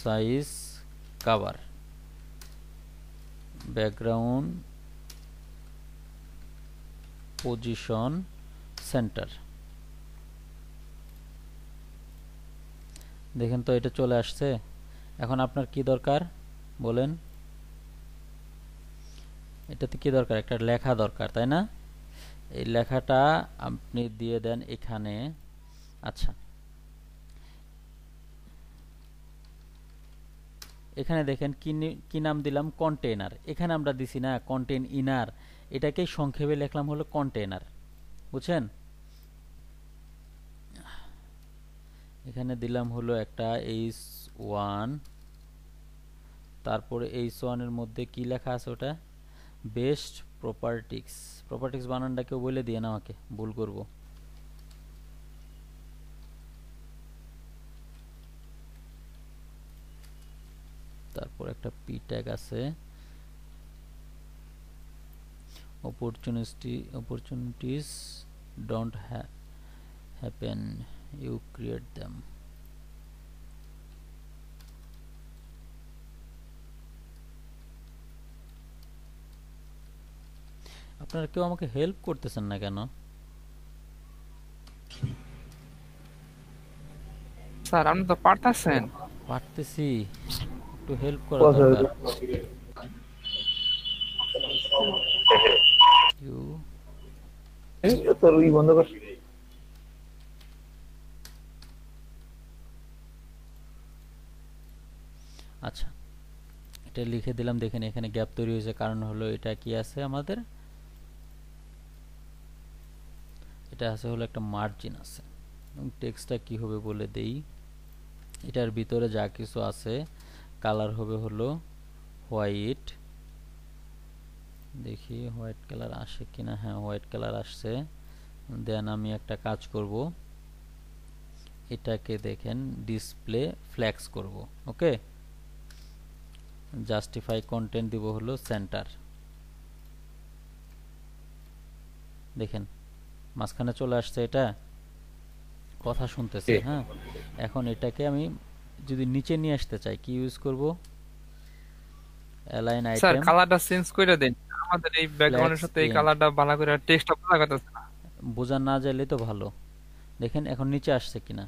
size cover, background position center. দেখেন তো এটা চলে আসছে। এখন আপনার কি দরকার বলেন? এটাতে কি দরকার? একটা লেখা দরকার, তাই না? এই লেখাটা আপনি দিয়ে দেন এখানে। আচ্ছা, এখানে দেখেন কি নাম দিলাম? কন্টেইনার। এখানে আমরা দিছি না কন্টেইন ইনার, এটাকেই সংক্ষেপে লিখলাম হলো কন্টেইনার, বুঝছেন? এখানে দিলাম হলো একটা h1, তারপরে h1 এর মধ্যে কি লেখা আছে ওটা? Best properties. প্রপার্টিস বানানটা কেউ বলে দিয়ে না আমাকে, ভুল করব। তারপর একটা পি ট্যাগ আছে। opportunities don't happen, you create them। আপনারা কেউ আমাকে হেল্প করতেছেন না কেন? স্যার আপনি তো পারতেছেন। পারতেছি, একটু হেল্প করা দরকার। তোর ওই বন্ধ কর। আচ্ছা, এটা লিখে দিলাম। দেখেন এখানে গ্যাপ তৈরি হয়েছে, কারণ হলো এটা কি আছে আমাদের? এটা আছে হলো একটা মার্জিন আছে। এবং টেক্সটটা কি হবে বলে দেই। এটার ভিতরে যা কিছু আছে, কালার হবে হলো হোয়াইট। দেখি হোয়াইট কালার আসে কিনা। হ্যাঁ, হোয়াইট কালার আসছে। দেন আমি একটা কাজ করব, এটাকে দেখেন ডিসপ্লে ফ্ল্যাক্স করব। ওকে, জাস্টিফাই কন্টেন্ট দিব হলো সেন্টার। দেখেন মাঝখানে চলে আসছে, এটা কথা শুনতেছে। জি। হ্যাঁ, এখন এটাকে আমি যদি নিচে নিয়ে আসতে চাই কি ইউজ করব? অ্যালাইন স্যার আইটেম, কালারটা চেঞ্জ করে দেন, আমাদের এই ব্যাকগ্রাউন্ডের ফ্ল্যাক্স সাথে এই ইন। কালারটা ভালো করে টেক্সটটা বোঝা যাচ্ছে না। বোঝা না যাইলে তো ভালো। দেখেন এখন নিচে আসছে কিনা,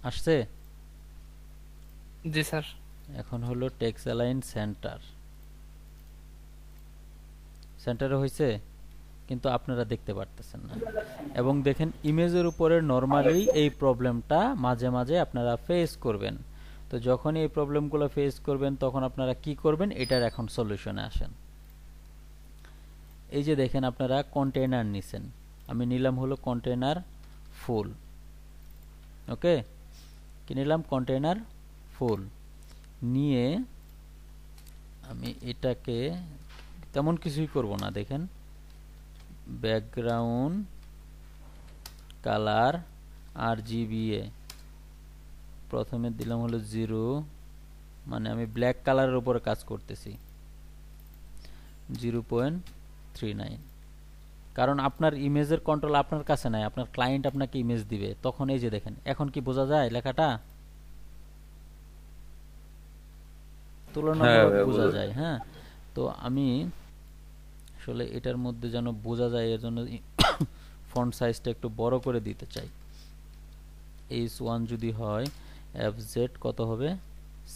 আসছে। জি স্যার। এখন হলো টেক্সট অ্যালাইন সেন্টার, সেন্টারে হয়েছে, কিন্তু আপনারা দেখতে পারতেছেন না। এবং দেখেন ইমেজের উপরে নরমালি এই প্রবলেমটা মাঝে মাঝে আপনারা ফেস করবেন। তো যখন এই প্রবলেমগুলো ফেস করবেন তখন আপনারা কি করবেন, এটার এখন সলিউশনে আসেন। এই যে দেখেন আপনারা কন্টেইনার নিছেন, আমি নিলাম হলো কন্টেইনার ফুল। ওকে, কি নিলাম? কন্টেইনার ফুল নিয়ে আমি এটাকে তেমন কিছুই করব না। দেখেন ব্যাকগ্রাউন্ড কালার RGBA প্রথমে দিলাম হলো 0, মানে আমি ব্ল্যাক কালারের উপরে কাজ করতেছি, 0.39। কারণ আপনার ইমেজের কন্ট্রোল আপনার কাছে নাই, আপনার ক্লায়েন্ট আপনাকে ইমেজ দিবে। তখন এই যে দেখেন এখন কি বোঝা যায় লেখাটা? তুলনামূলক হ্যাঁ, বোঝা বোঝা যায়। হ্যাঁ, তো আমি আসলে এটার মধ্যে যেন বোঝা যায় এর জন্য ফন্ট সাইজটা একটু বড় করে দিতে চাই। H1 যদি হয়, FZ কত হবে?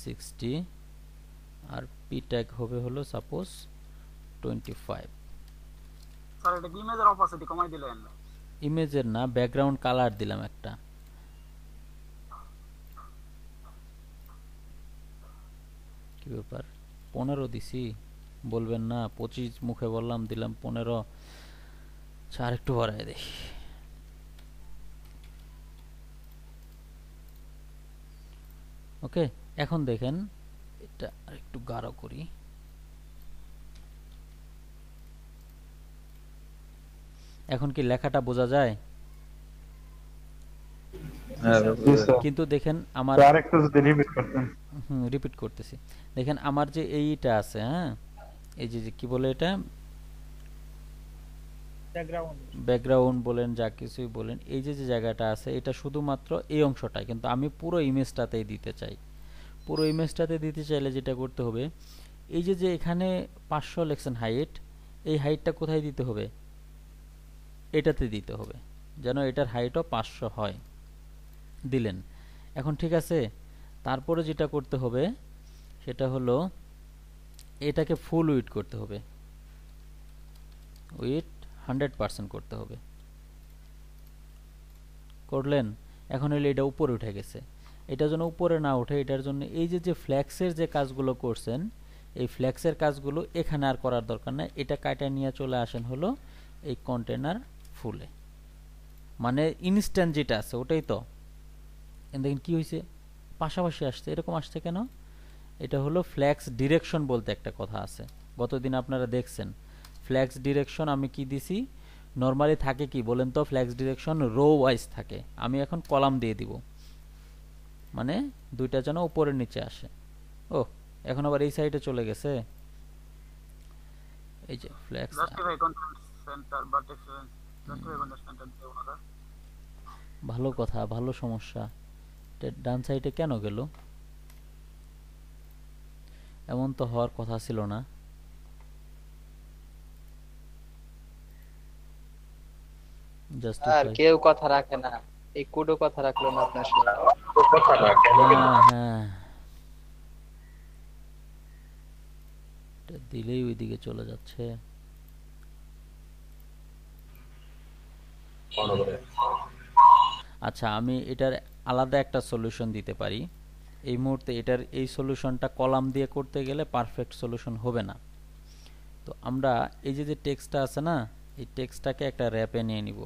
60, আর P ট্যাগ হবে হলো সাপোজ 25। স্যার এটা কি ইমেজের অপাসিটি কমাই দিলেন? ইমেজের না, ব্যাকগ্রাউন্ড কালার দিলাম একটা। কি ব্যাপার, 15 দিছি? বলবেন না 25 মুখে বললাম, দিলাম 15। আর একটু বাড়ায় দেখি। ওকে, এখন দেখেন এটা আরেকটু গাঢ় করি। এখন কি লেখাটা বোঝা যায়? হ্যাঁ, জি স্যার। কিন্তু দেখেন আমার, আর একটু যদি রিপিট করতেন। রিপিট করতেছি। দেখেন আমার যে এইটা আছে, হ্যাঁ, এই যে কি বলে এটা, ব্যাকগ্রাউন্ড বলেন যা কিছুই বলেন, এই যে যে জায়গাটা আছে এটা শুধুমাত্র এই অংশটাই, কিন্তু আমি পুরো ইমেজটাতেই দিতে চাই। পুরো ইমেজটাতে দিতে চাইলে যেটা করতে হবে, এই যে যে এখানে 500 লেখছেন হাইট, এই হাইটটা কোথায় দিতে হবে? এটাতে দিতে হবে, যেন এটার হাইটও 500 হয়। দিলেন, এখন ঠিক আছে। তারপরে যেটা করতে হবে সেটা হলো এটাকে ফুল উইডথ করতে হবে, উইডথ 100% করতে হবে। করলেন, এখন হলো এটা উপরে উঠে গেছে। এটা যেন উপরে না ওঠে, এটার জন্য এই যে যে ফ্ল্যাক্সের যে কাজগুলো করছেন, এই ফ্ল্যাক্সের কাজগুলো এখানে আর করার দরকার নাই। এটা কাটা নিয়ে চলে আসেন হলো এই কন্টেনার ফুলে, মানে ইনস্ট্যান্ট যেটা আছে ওটাই। তো দেখেন কি হয়েছে, পাশাপাশি আসছে। এরকম আসছে কেন? এটা হলো ফ্ল্যাক্স ডিরেকশন বলতে একটা কথা আছে, গতদিন আপনারা দেখছেন। ফ্ল্যাক্স ডিরেকশন আমি কি দিছি, নরমালি থাকে কি বলেন তো, ফ্ল্যাক্স ডিরেকশন রো ওয়াইজ থাকে। আমি এখন কলাম দিয়ে দিব, মানে দুইটা যেন উপরে নিচে আসে। ও, এখন আবার এই সাইডে চলে গেছে। এই যে ফ্ল্যাক্স, জাস্টিফাই কন্টেন্ট সেন্টার বা টেক্সট জাস্টিফাই কন্টেন্ট সেন্টার দেব না স্যার। ভালো কথা, ভালো সমস্যা। ডান সাইডে কেন গেল? এমন তো হওয়ার কথা ছিল না। আর জাস্টিফাই, কেউ কথা রাখে না, এই কুডো কথা রাখলো না আপনার সাথে। হ্যাঁ হ্যাঁ, এটা দিলেই ওইদিকে চলে যাচ্ছে। আচ্ছা, আমি এটার আলাদা একটা সলিউশন দিতে পারি। এই মুহূর্তে এটার এই সলিউশনটা কলাম দিয়ে করতে গেলে পারফেক্ট সলিউশন হবে না। তো আমরা এই যে যে টেক্সটটা আছে না, এই টেক্সটটাকে একটা র্যাপে নিয়ে নিব।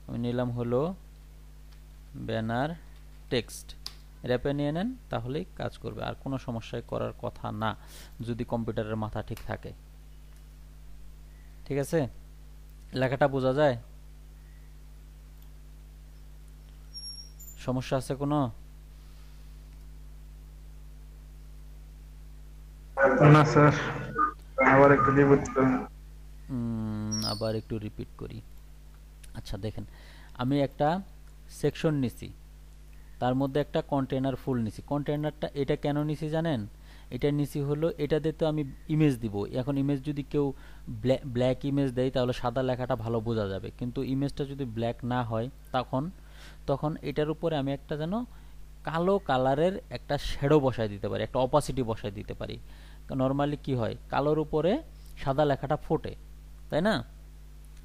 আমি নিলাম হলো ব্যানার টেক্সট, র্যাপে নিয়ে নেন, তাহলেই কাজ করবে। আর কোনো সমস্যায় করার কথা না, যদি কম্পিউটারের মাথা ঠিক থাকে। ঠিক আছে, লেখাটা বোঝা যায়? সমস্যা আছে কোনো? না স্যার, আবার একটু রিপিট করুন। আবার একটু রিপিট করি। আচ্ছা দেখেন, আমি একটা সেকশন নিছি, তার মধ্যে একটা কন্টেনার ফুল নিছি। কন্টেনারটা এটা কেন নিছি জানেন? এটা নিছি হলো এটাতে তো আমি ইমেজ দিব। এখন ইমেজ যদি কেউ ব্ল্যাক ইমেজ দেয় তাহলে সাদা লেখাটা ভালো বোঝা যাবে, কিন্তু ইমেজটা যদি ব্ল্যাক না হয় তখন তখন এটার উপরে আমি একটা যেন কালো কালারের একটা শ্যাডো বসায় দিতে পারি, একটা অপাসিটি বসায় দিতে পারি। নর্মালি কি হয়, কালোর উপরে সাদা লেখাটা ফোটে, তাই না?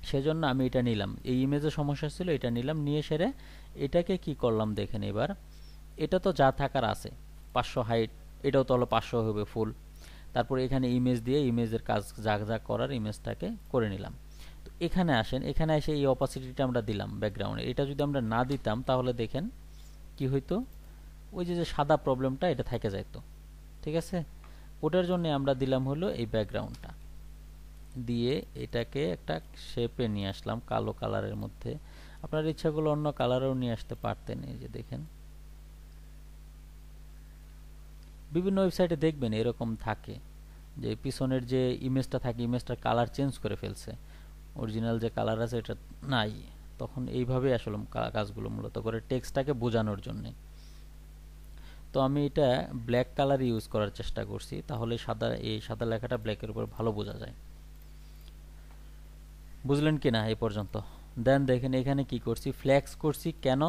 সেজন্য আমি এটা নিলাম। এই ইমেজের সমস্যা ছিল, এটা নিলাম, নিয়ে সেরে এটাকে কি করলাম দেখেন এবার। এটা তো যা থাকার আছে, 500 হাইট, এটাও তো হলো 500 হবে ফুল। তারপর এখানে ইমেজ দিয়ে ইমেজের কাজ যা যা করার ইমেজটাকে করে নিলাম। তো এখানে আসেন, এখানে এসে এই অপাসিটিটা আমরা দিলাম ব্যাকগ্রাউন্ডে। এটা যদি আমরা না দিতাম তাহলে দেখেন কি হইতো, ওই যে যে সাদা প্রবলেমটা এটা থেকে যাইতো। ঠিক আছে, ওটার জন্য আমরা দিলাম হলো এই ব্যাকগ্রাউন্ডটা দিয়ে এটাকে একটা শেপে নিয়ে আসলাম কালো কালারের মধ্যে। আপনার ইচ্ছাগুলো অন্য কালারেও নিয়ে আসতে পারতেন। এই যে দেখেন বিভিন্ন ওয়েবসাইটে দেখবেন এরকম থাকে যে পিছনের যে ইমেজটা থাকে ইমেজটার কালার চেঞ্জ করে ফেলছে, অরিজিনাল যে কালার আছে এটা নাই। তখন এইভাবে আসলে কাজগুলো মূলত করে টেক্সটটাকে বোঝানোর জন্য। তো আমি এটা ব্ল্যাক কালার ইউজ করার চেষ্টা করছি, তাহলে এই সাদা লেখাটা ব্ল্যাকের উপর ভালো বোঝা যায়। বুঝলেন কি না এই পর্যন্ত? দেন দেখেন এখানে কি করছি, ফ্ল্যাক্স করছি। কেন?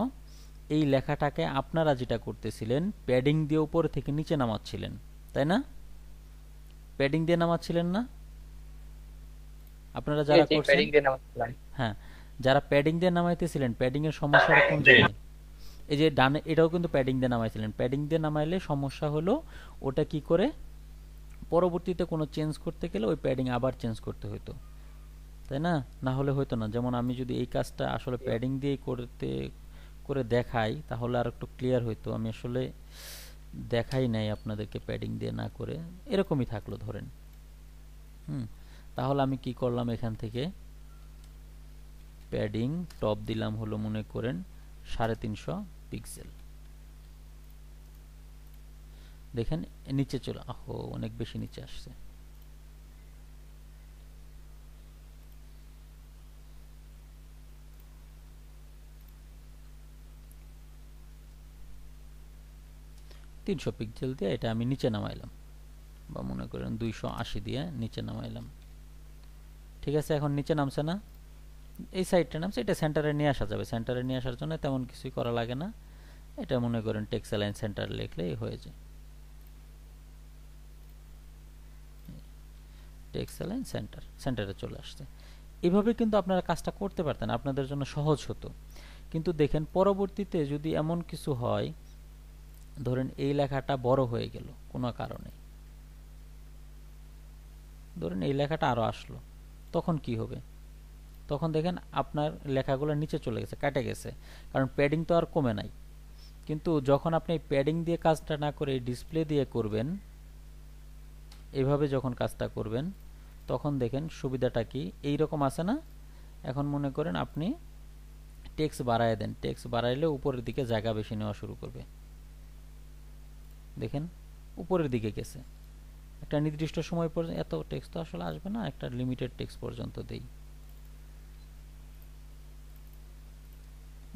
এই লেখাটাকে আপনারা যেটা করতেছিলেন প্যাডিং দিয়ে উপর থেকে নিচে নামাচ্ছিলেন, তাই না? প্যাডিং দিয়ে নামাচ্ছিলেন না আপনারা যারা করছেন? হ্যাঁ, যারা প্যাডিং দিয়ে নামাইতেছিলেন, প্যাডিং এর সমস্যাটা কোন জায়গায়? এই যে ডানে এটাও কিন্তু প্যাডিং দিয়ে নামাইছিলেন। প্যাডিং দিয়ে নামাইলে সমস্যা হলো ওটা কি করে পরবর্তীতে কোনো চেঞ্জ করতে গেলে ওই প্যাডিং আবার চেঞ্জ করতে হতো, তাই না? না হলে হতো না। যেমন আমি যদি এই কাজটা আসলে প্যাডিং দিয়ে করে দেখাই তাহলে আর একটু ক্লিয়ার হইতো। আমি আসলে দেখাই নাই আপনাদেরকে প্যাডিং দিয়ে না করে, এরকমই থাকলো ধরেন। তাহলে আমি কি করলাম, এখান থেকে প্যাডিং টপ দিলাম হলো মনে করেন 350 পিক্সেল। দেখেন নিচে চলে, অনেক বেশি নিচে আসছে। তিনশো পিক্সেল দিয়ে এটা আমি নিচে নামাইলাম, বা মনে করেন 280 দিয়ে নিচে নামাইলাম। ঠিক আছে, এখন নিচে নামছে না, এই সাইডটা নামছে। এটা সেন্টারে নিয়ে আসা যাবে। সেন্টারে নিয়ে আসার জন্য তেমন কিছুই করা লাগে না। এটা মনে করেন টেক্সট অ্যালাইন সেন্টার লিখলেই হয়ে যায়। টেক্সট অ্যালাইন সেন্টারে চলে আসছে। এভাবে কিন্তু আপনারা কাজটা করতে পারতেন, আপনাদের জন্য সহজ হতো। কিন্তু দেখেন পরবর্তীতে যদি এমন কিছু হয়, ধরেন এই লেখাটা বড় হয়ে গেল কোনো কারণে, ধরেন এই লেখাটা আরো আসলো, তখন কি হবে? তখন দেখেন আপনার লেখাগুলো নিচে চলে গেছে, কাটে গেছে, কারণ প্যাডিং তো আর কমে নাই। কিন্তু যখন আপনি প্যাডিং দিয়ে কাজটা না করে ডিসপ্লে দিয়ে করবেন, এইভাবে যখন কাজটা করবেন তখন দেখেন সুবিধাটা কি এইরকম আছে না। এখন মনে করেন আপনি টেক্সট বাড়ায় দেন, টেক্সট বাড়াইলে উপরের দিকে জায়গা বেশি নেওয়া শুরু করবে। দেখেন উপরের দিকে গেছে। একটা নির্দিষ্ট সময় পর্যন্ত এত টেক্সট তো আসলে আসবে না, একটা লিমিটেড টেক্সট পর্যন্ত দেই।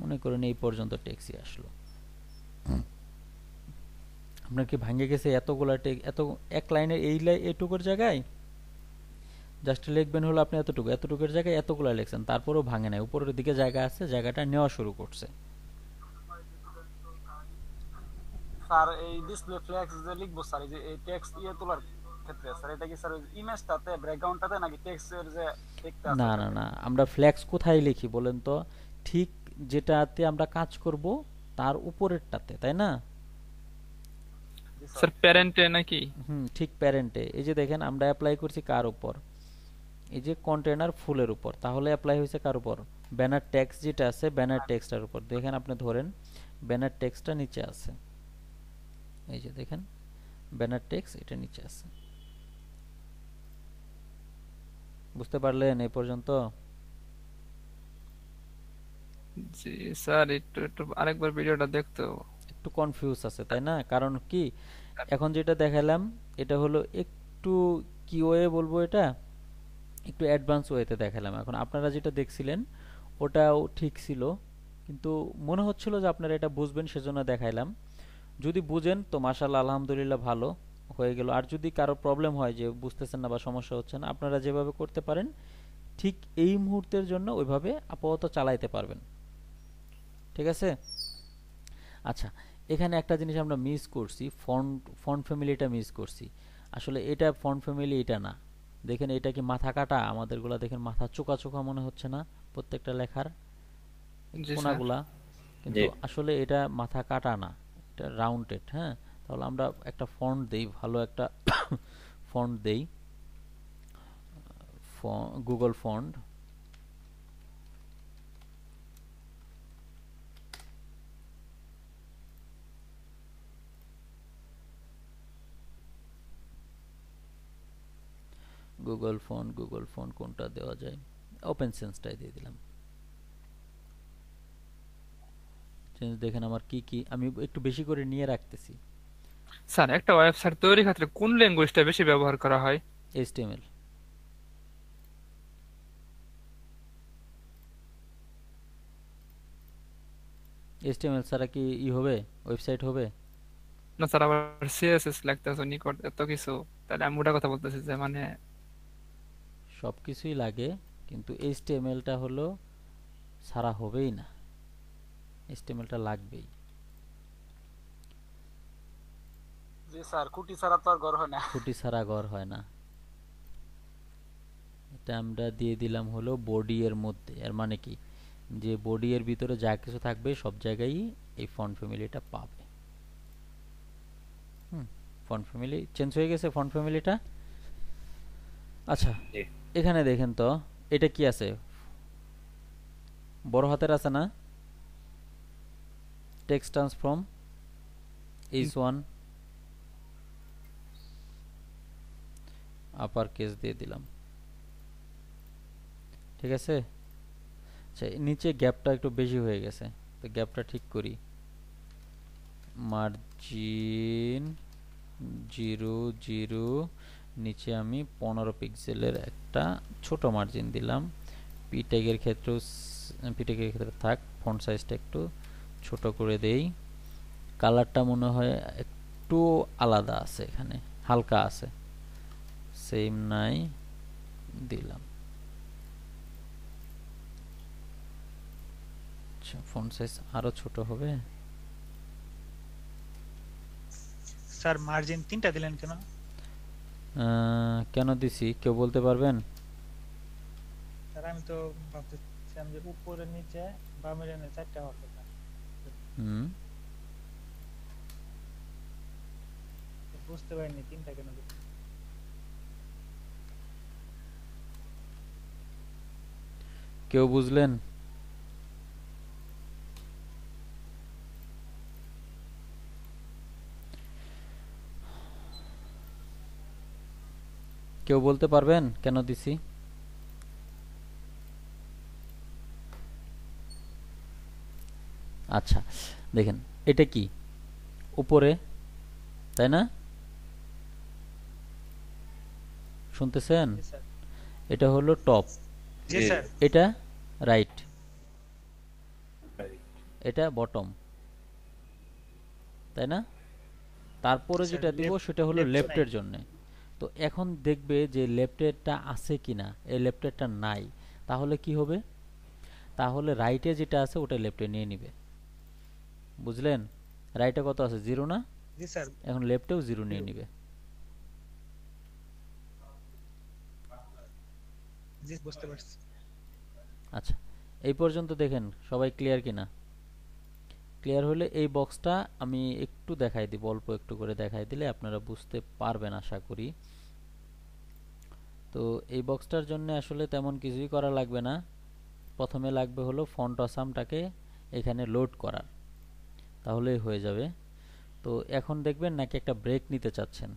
মনে করেন এই পর্যন্ত টেক্সটই আসলো। আপনার কি ভাঙে গেছে এতগুলা এত এক লাইনের এইটুকুর জায়গায় জাস্ট লিখবেন হলো আপনি এতটুকুর জায়গায় এতগুলা লিখছেন, তারপরেও ভাঙে নাই, উপরের দিকে জায়গা আছে, জায়গাটা নেওয়া শুরু করছে। স্যার এই ডিসপ্লে ফ্ল্যাক্স যে লিখবো স্যার, এই যে এই টেক্সট তোলার ক্ষেত্রে স্যার এটা কি স্যার ইমেজটাতে ব্যাকগ্রাউন্ডটাতে নাকি টেক্সটের যে দেখতে আছে? না না না, আমরা ফ্ল্যাক্স কোথায় লিখি বলেন তো? ঠিক যেটাতে আমরা কাজ করব তার উপরেরটাতে, তাই না? স্যার প্যারেন্টে নাকি? ঠিক প্যারেন্টে। এই যে দেখেন আমরা অ্যাপ্লাই করছি কার উপর? এই যে কন্টেনার ফুলের উপর। তাহলে অ্যাপ্লাই হয়েছে কার উপর? ব্যানার টেক্সট যেটা আছে ব্যানার টেক্সটের উপর। দেখেন আপনি ধরেন ব্যানার টেক্সটটা নিচে আছে, এই যে দেখেন ব্যানার টেক্সট এটা নিচে আছে। বুঝতে পারলেন এই পর্যন্ত? জি স্যার, একটু আরেকবার ভিডিওটা দেখতে হবে। একটু কনফিউজ আছে তাই না? কারণ কি এখন যেটা দেখালাম এটা হলো একটু কি ওয়ে বলবো, এটা একটু অ্যাডভান্স ওয়েতে দেখালাম। এখন আপনারা যেটা দেখছিলেন ওটাও ঠিক ছিল, কিন্তু মনে হচ্ছিল যে আপনারা এটা বুঝবেন, সেজন্য দেখাইলাম। যদি বুঝেন তো মাশাআল্লাহ আলহামদুলিল্লাহ ভালো হয়ে গেল। আর যদি কারো প্রবলেম হয় যে বুঝতেছেন না বা সমস্যা হচ্ছে না, আপনারা যেভাবে করতে পারেন ঠিক এই মুহূর্তের জন্য ওইভাবে আপাতত চালাইতে পারবেন। ঠিক আছে? আচ্ছা, এখানে একটা জিনিস আমরা মিস করছি, ফন্ট ফন্ট ফ্যামিলিটা মিস করছি। আসলে এটা ফন্ট ফ্যামিলি, এটা না। দেখেন এটা কি মাথা কাটা? আমাদেরগুলা দেখেন মাথা চোকা চোকা মনে হচ্ছে না প্রত্যেকটা লেখার জি স্যার। কোনাগুলা? কিন্তু আসলে এটা মাথা কাটা না, এটা রাউন্ডেড। হ্যাঁ, তাহলে আমরা একটা ফন্ট দেই, ভালো একটা ফন্ট দেই, গুগল ফন্ট। গুগল ফন্ট কোনটা দেওয়া যায়? ওপেন সেন্সটাই দিয়ে দিলাম। চেঞ্জ দেখেন আমার কি কি, আমি একটু বেশি করে নিয়ে রাখতেছি। স্যার একটা ওয়েবসাইট তৈরির ক্ষেত্রে কোন ল্যাঙ্গুয়েজটা বেশি ব্যবহার করা হয়? HTML। HTML ছাড়া কি হবে, ওয়েবসাইট হবে? না স্যার, আবার সিএসএস লাগতেছে নিকট এত কিছু। তাহলে আমি ওটা কথা বলতেছি যে মানে সবকিছুই লাগে, কিন্তু HTMLটা হলো ছাড়া হবেই না, HTMLটা লাগবেই। জি স্যার, কুটি ছাড়া তো আর ঘর হয় না। খুঁটি ছাড়া ঘর হয় না। এটা আমরা দিয়ে দিলাম হলো বডি এর মধ্যে। এর মানে কি, যে বডি এর ভিতরে যা কিছু থাকবে সব জায়গায় এই ফন্ট ফ্যামিলিটা পাবে। ফন্ট ফ্যামিলি চেঞ্জ হয়ে গেছে, ফন্ট ফ্যামিলিটা। আচ্ছা, এখানে দেখেন তো এটা কি আছে, বড় হাতের আছে না? Text transform H1 upper case দিয়ে দিলাম। ঠিক আছে? আচ্ছা, নিচে গ্যাপটা একটু বেশি হয়ে গেছে, তো গ্যাপটা ঠিক করি। মার্জিন 0 0, নিচে আমি 15 পিক্সেলের একটা ছোট মার্জিন দিলাম। পিটেকের ক্ষেত্রে থাক, ফন্ট সাইজটা একটু ছোট করে দেই। কালারটা মনে হয় একটু আলাদা আছে, এখানে হালকা আছে, সেম নাই, দিলাম। আচ্ছা, ফন্ট সাইজ আরো ছোট হবে। স্যার মার্জিন 3টা দিলেন কেন? কেন দিছি কেউ বলতে পারবেন? স্যার আমি তো ভাবতেছিলাম যে উপরে নিচে বামে ডানে 4টা হওয়ার কথা। বুঝতে পারিনি 3টা কেন দিলেন। কেউ বুঝলেন? কেউ বলতে পারবেন কেন দিছি? আচ্ছা, দেখেন এটা কি উপরে, তাই না? শুনতেছেন? জি স্যার। এটা হলো টপ, জি স্যার। এটা রাইট, এটা বটম, তাই না? তারপরে স্যার, যেটা দিব সেটা হলো left লেফটের নাই। জন্য। তো এখন দেখবে যে লেফটেরটা আছে কিনা, এই লেফটেরটা নাই, তাহলে কি হবে? তাহলে রাইটে যেটা আছে ওটা লেফটে নিয়ে নিবে। বুঝলেন? রাইটে কত আছে? 0 না? জি স্যার। এখন লেফটেও 0 নিয়ে নিবে। জি বুঝতে পারছি। আচ্ছা, এই পর্যন্ত দেখেন সবাই ক্লিয়ার কিনা? ক্লিয়ার হলে এই বক্সটা আমি একটু দেখাই দিব, অল্প একটু করে দেখাই দিলে আপনারা বুঝতে পারবেন আশা করি। তো এই বক্সটার জন্য আসলে তেমন কিছুই করা লাগবে না। প্রথমে লাগবে হলো ফন্ট অসামটাকে এখানে লোড করার, তাহলেই হয়ে যাবে। তো এখন দেখবেন নাকি একটা ব্রেক নিতে চাচ্ছেন,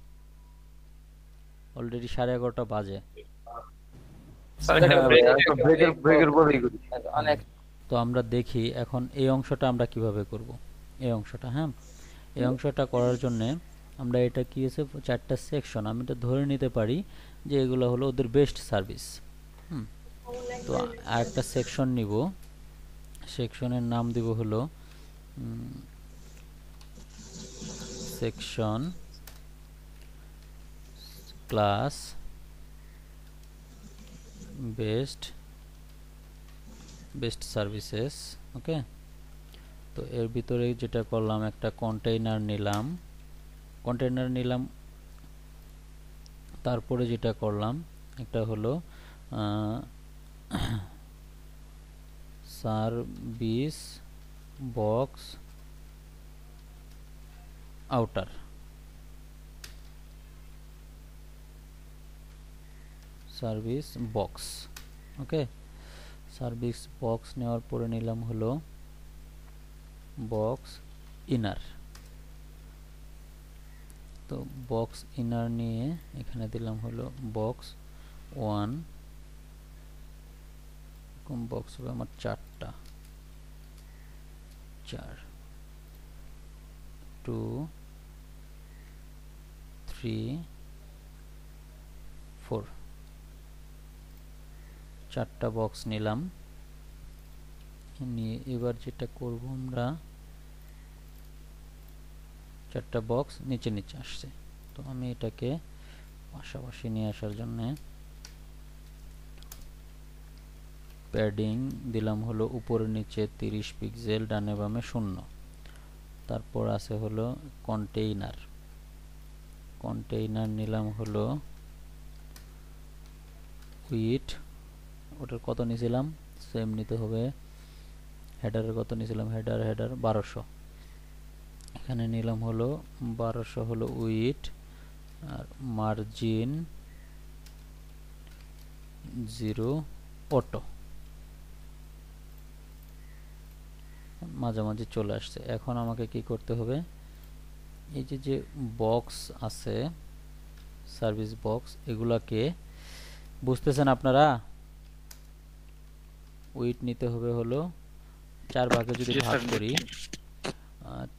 অলরেডি 11:30 বাজে। স্যার একটা ব্রেকের পরেই করি। তো আমরা দেখি এখন এই অংশটা আমরা কিভাবে করব। এই অংশটা, হ্যাঁ, এই অংশটা করার জন্য আমরা এটা কি আছে 4টা সেকশন, আমি এটা ধরে নিতে পারি যে এগুলো হলো ওদের বেস্ট সার্ভিস। তো আরেকটা সেকশন নিব, সেকশনের নাম দিব হলো সেকশন ক্লাস বেস্ট সার্ভিসেস। ওকে, তো এর ভিতরে যেটা করলাম একটা কন্টেইনার নিলাম, তারপরে যেটা করলাম একটা হলো service box outer, service box. Okay, service box নেওয়ার পরে নিলাম হলো বক্স ইনার। তো বক্স ইনার নিয়ে এখানে দিলাম হলো বক্স 1, কোন বক্স হবে আমার 4টা, 4 2 3 4, 4টা বক্স নিলাম। নিয়ে এবার যেটা করব আমরা, 4টা বক্স নিচে নিচে আসছে, তো আমি এটাকে পাশাপাশি নিয়ে আসার জন্য প্যাডিং দিলাম হলো উপরে নিচে 30 পিক্সেল, ডানে বামে 0। তারপর আছে হলো কন্টেইনার নিলাম হলো উইথ, ওটার কত নিয়েছিলাম সেম নিতে হবে। হেডারের কত নিয়েছিলাম, হেডার 1200, এখানে নিলাম হলো 1200 হলো উইথ, আর মার্জিন 0 অটো, মাঝামাঝি চলে আসছে। এখন আমাকে কি করতে হবে, এই যে বক্স আছে সার্ভিস বক্স, এগুলাকে বুঝতেছেন আপনারা, উইথ নিতে হবে হলো 4 ভাগে যদি ভাগ করি,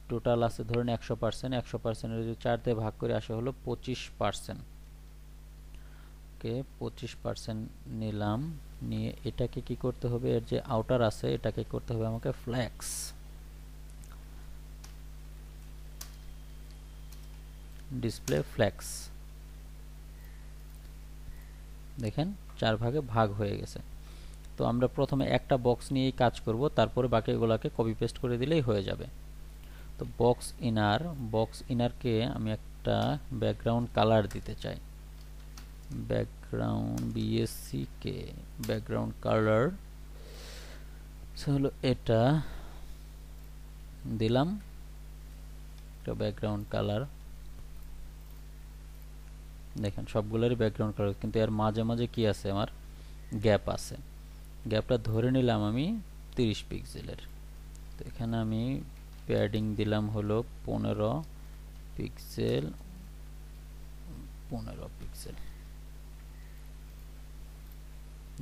টোটাল আছে ধরুন 100%, 100% যদি 4 দিয়ে ভাগ করে আসে হলো 25%। ওকে, 25% নিলাম। নিয়ে এটাকে কি করতে হবে, এর যে আউটার আছে এটাকে করতে হবে আমাকে ফ্লেক্স, ডিসপ্লে ফ্লেক্স। দেখেন 4 ভাগে ভাগ হয়ে গেছে। তো আমরা প্রথমে একটা বক্স নিয়েই কাজ করব, তারপরে বাকিগুলোকে কপি পেস্ট করে দিলেই হয়ে যাবে। তো বক্স ইনারকে আমি একটা ব্যাকগ্রাউন্ড কালার দিতে চাই, ব্যাকগ্রাউন্ড বিএসসি ব্যাকগ্রাউন্ড কালার হলো এটা দিলাম, একটা ব্যাকগ্রাউন্ড কালার। দেখেন সবগুলোরই ব্যাকগ্রাউন্ড কালার, কিন্তু এর মাঝে মাঝে কি আছে, আমার গ্যাপ আছে। গ্যাপটা ধরে নিলাম আমি 30 পিক্সেলের। তো এখানে আমি প্যাডিং দিলাম হলো 15 পিক্সেল, 15 পিক্সেল।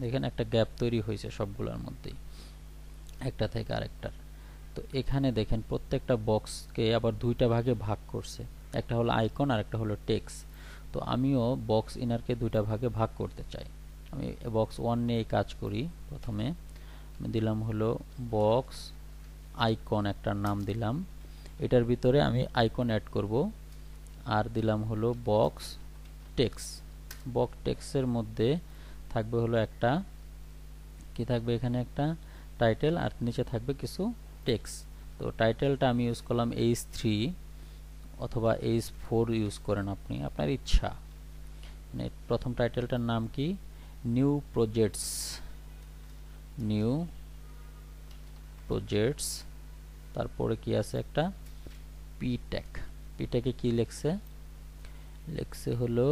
দেখেন একটা গ্যাপ তৈরি হয়েছে সবগুলোর মধ্যেই, একটা থেকে আরেকটার। তো এখানে দেখেন প্রত্যেকটা বক্সকে আবার দুইটা ভাগে ভাগ করছে, একটা হলো আইকন আর একটা হলো টেক্সট। তো আমিও বক্স ইনারকে দুইটা ভাগে ভাগ করতে চাই। আমি বক্স 1 নিয়ে কাজ করি। প্রথমে আমি দিলাম হলো বক্স আইকন, একটা নাম দিলাম, এটার ভিতরে আমি আইকন অ্যাড করব। আর দিলাম হলো বক্স টেক্সট, বক্স টেক্সটের মধ্যে থাকবে হলো একটা কি থাকবে, এখানে একটা টাইটেল আর নিচে থাকবে কিছু টেক্সট। তো টাইটেলটা আমি ইউজ করলাম H3 অথবা H4 ইউজ করেন আপনি, আপনার ইচ্ছা। মানে প্রথম টাইটেলটার নাম কি, নিউ প্রজেক্টস। তারপরে কি আছে একটা পিটেকে কি লেখছে হলো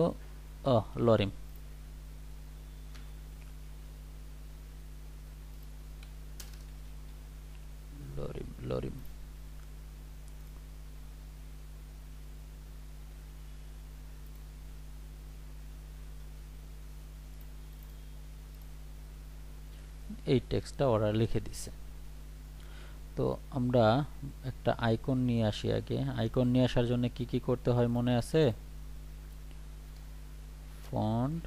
লরিম। এই টেক্সটটা ওরা লিখে দিছে। তো আমরা একটা আইকন নিয়ে আসি আগে। আইকন নিয়ে আসার জন্য কি কি করতে হয় মনে আছে, ফন্ট,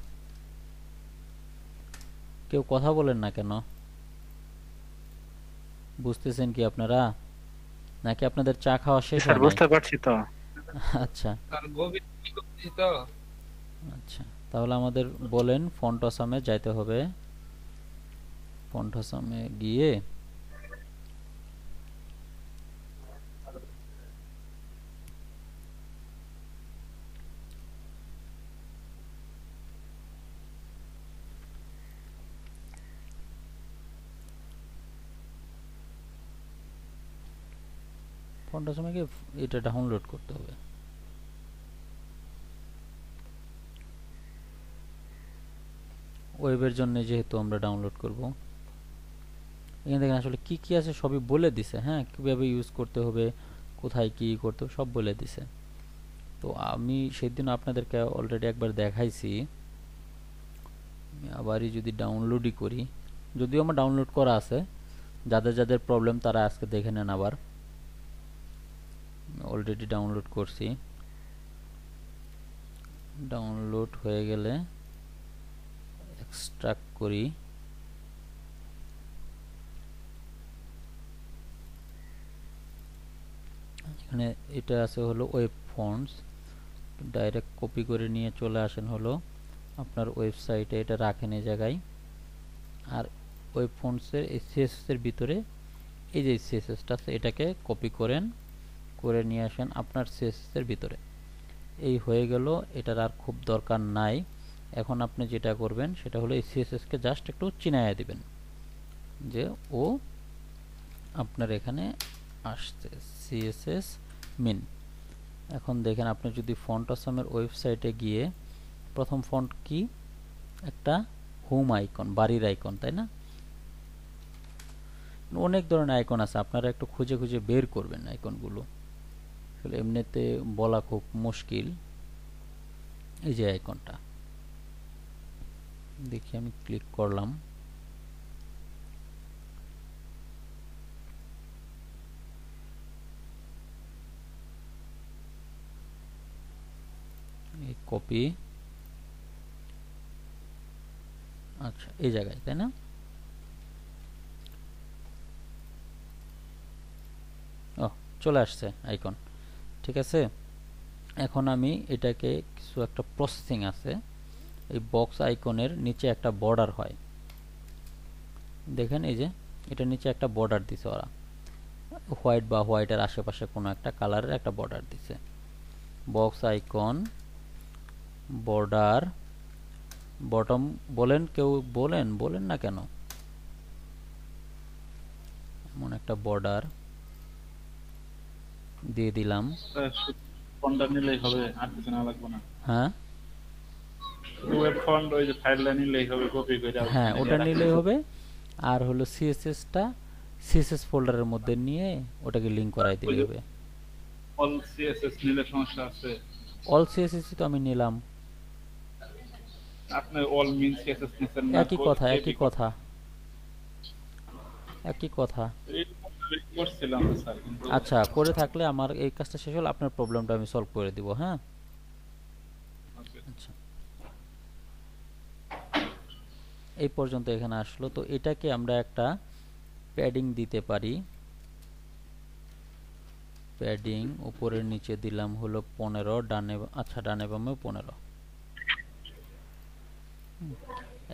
কেউ কথা বলেন না কেন, বুঝতেছেন কি আপনারা, নাকি আপনাদের চা খাওয়া শেষ স্যার হয় নাই? বুঝতে পারছি তো। আচ্ছা স্যার গভীর কি করতেছি তো। আচ্ছা, তাহলে আমাদের বলেন ফন্ট আসামে যাইতে হবে। ফন্ট আসামে গিয়ে ফন্ট আসামে গিয়ে এটা ডাউনলোড করতে হবে। ওয়েবের জন্য যেহেতু আমরা ডাউনলোড করব, এখানে দেখেন আসলে কি কি আছে সবই বলে দিছে। হ্যাঁ, কিভাবে ইউজ করতে হবে, কোথায় কি করতে হবে সব বলে দিছে। তো আমি সেদিন আপনাদেরকে অলরেডি একবার দেখাইছি। আমি আবারই যদি ডাউনলোডই করি, যদিও আমার ডাউনলোড করা আছে, যাদের যাদের প্রবলেম তারা আজকে দেখে নেন। আবার অলরেডি ডাউনলোড করছি। ডাউনলোড হয়ে গেলে এক্সট্রাক্ট করি। এখানে এটা আছে হলো ওয়েব ফন্টস, ডাইরেক্ট কপি করে নিয়ে চলে আসেন হলো আপনার ওয়েবসাইটে, এটা রাখেন এই জায়গায়। আর ওয়েব ফন্টসের এই সিএসএস এর ভিতরে এই যে সিএসএসটা আছে এটাকে কপি করেন, করে নিয়ে আসেন আপনার সিএসএস এর ভিতরে। এই হয়ে গেল, এটার আর খুব দরকার নাই। এখন আপনি যেটা করবেন সেটা হলো এই সিএসএস কে জাস্ট একটু চিনাইয়া দিবেন যে ও আপনার এখানে আসছে সিএসএস মিন। এখন দেখেন আপনি যদি ফন্ট আসামের ওয়েবসাইটে গিয়ে প্রথম ফন্ট কি, একটা হোম আইকন, বাড়ির আইকন, তাই না? অনেক ধরনের আইকন আছে, আপনারা একটু খুঁজে খুঁজে বের করবেন আইকনগুলো, আসলে এমনিতে বলা খুব মুশকিল। এই যে আইকনটা দেখি, আমি ক্লিক করলাম। এই কপি, আচ্ছা এই জায়গায়, তাই না? ও, চলে আসছে আইকন, ঠিক আছে। এখন আমি এটাকে কিছু একটা প্রসেসিং আছে, এই বক্স আইকনের নিচে একটা বর্ডার হয়, দেখেন এই যে এটা নিচে একটা বর্ডার দিছে ওরা, হোয়াইট বা হোয়াইটের আশেপাশে কোনো একটা কালারের একটা বর্ডার দিছে। বক্স আইকন বর্ডার বটম বলেন, কেউ বলেন, বলেন না কেন, এমন একটা বর্ডার দিয়ে দিলাম। ফন্টটা নিলেই হবে, আর কিছু না লাগবে না। হ্যাঁ ওয়েব ফন্ট ওই যে ফাইলটা নিলেই হবে, কপি করে হ্যাঁ, ওটা নিলেই হবে। আর হলো সিএসএসটা সিএসএস ফোল্ডারের মধ্যে নিয়ে ওটাকে লিংক করাই দিলেই হবে। অল সিএসএস নিলে সমস্যা আছে। অল সিএসএস তো আমি নিলাম। আপনি অল মিন সিএসএস নিছেন না? একই কথা, একই কথা, একই কথা। করছিলাম স্যার, কিন্তু আচ্ছা, করে থাকলে আমার এই কাজটা শেষ হলে আপনার প্রবলেমটা আমি সলভ করে দিব। হ্যাঁ, আচ্ছা, এই পর্যন্ত এখানে আসলো। তো এটাকে আমরা একটা প্যাডিং দিতে পারি। প্যাডিং উপরের নিচে দিলাম হলো 15, ডানে আচ্ছা ডানে বামে 15।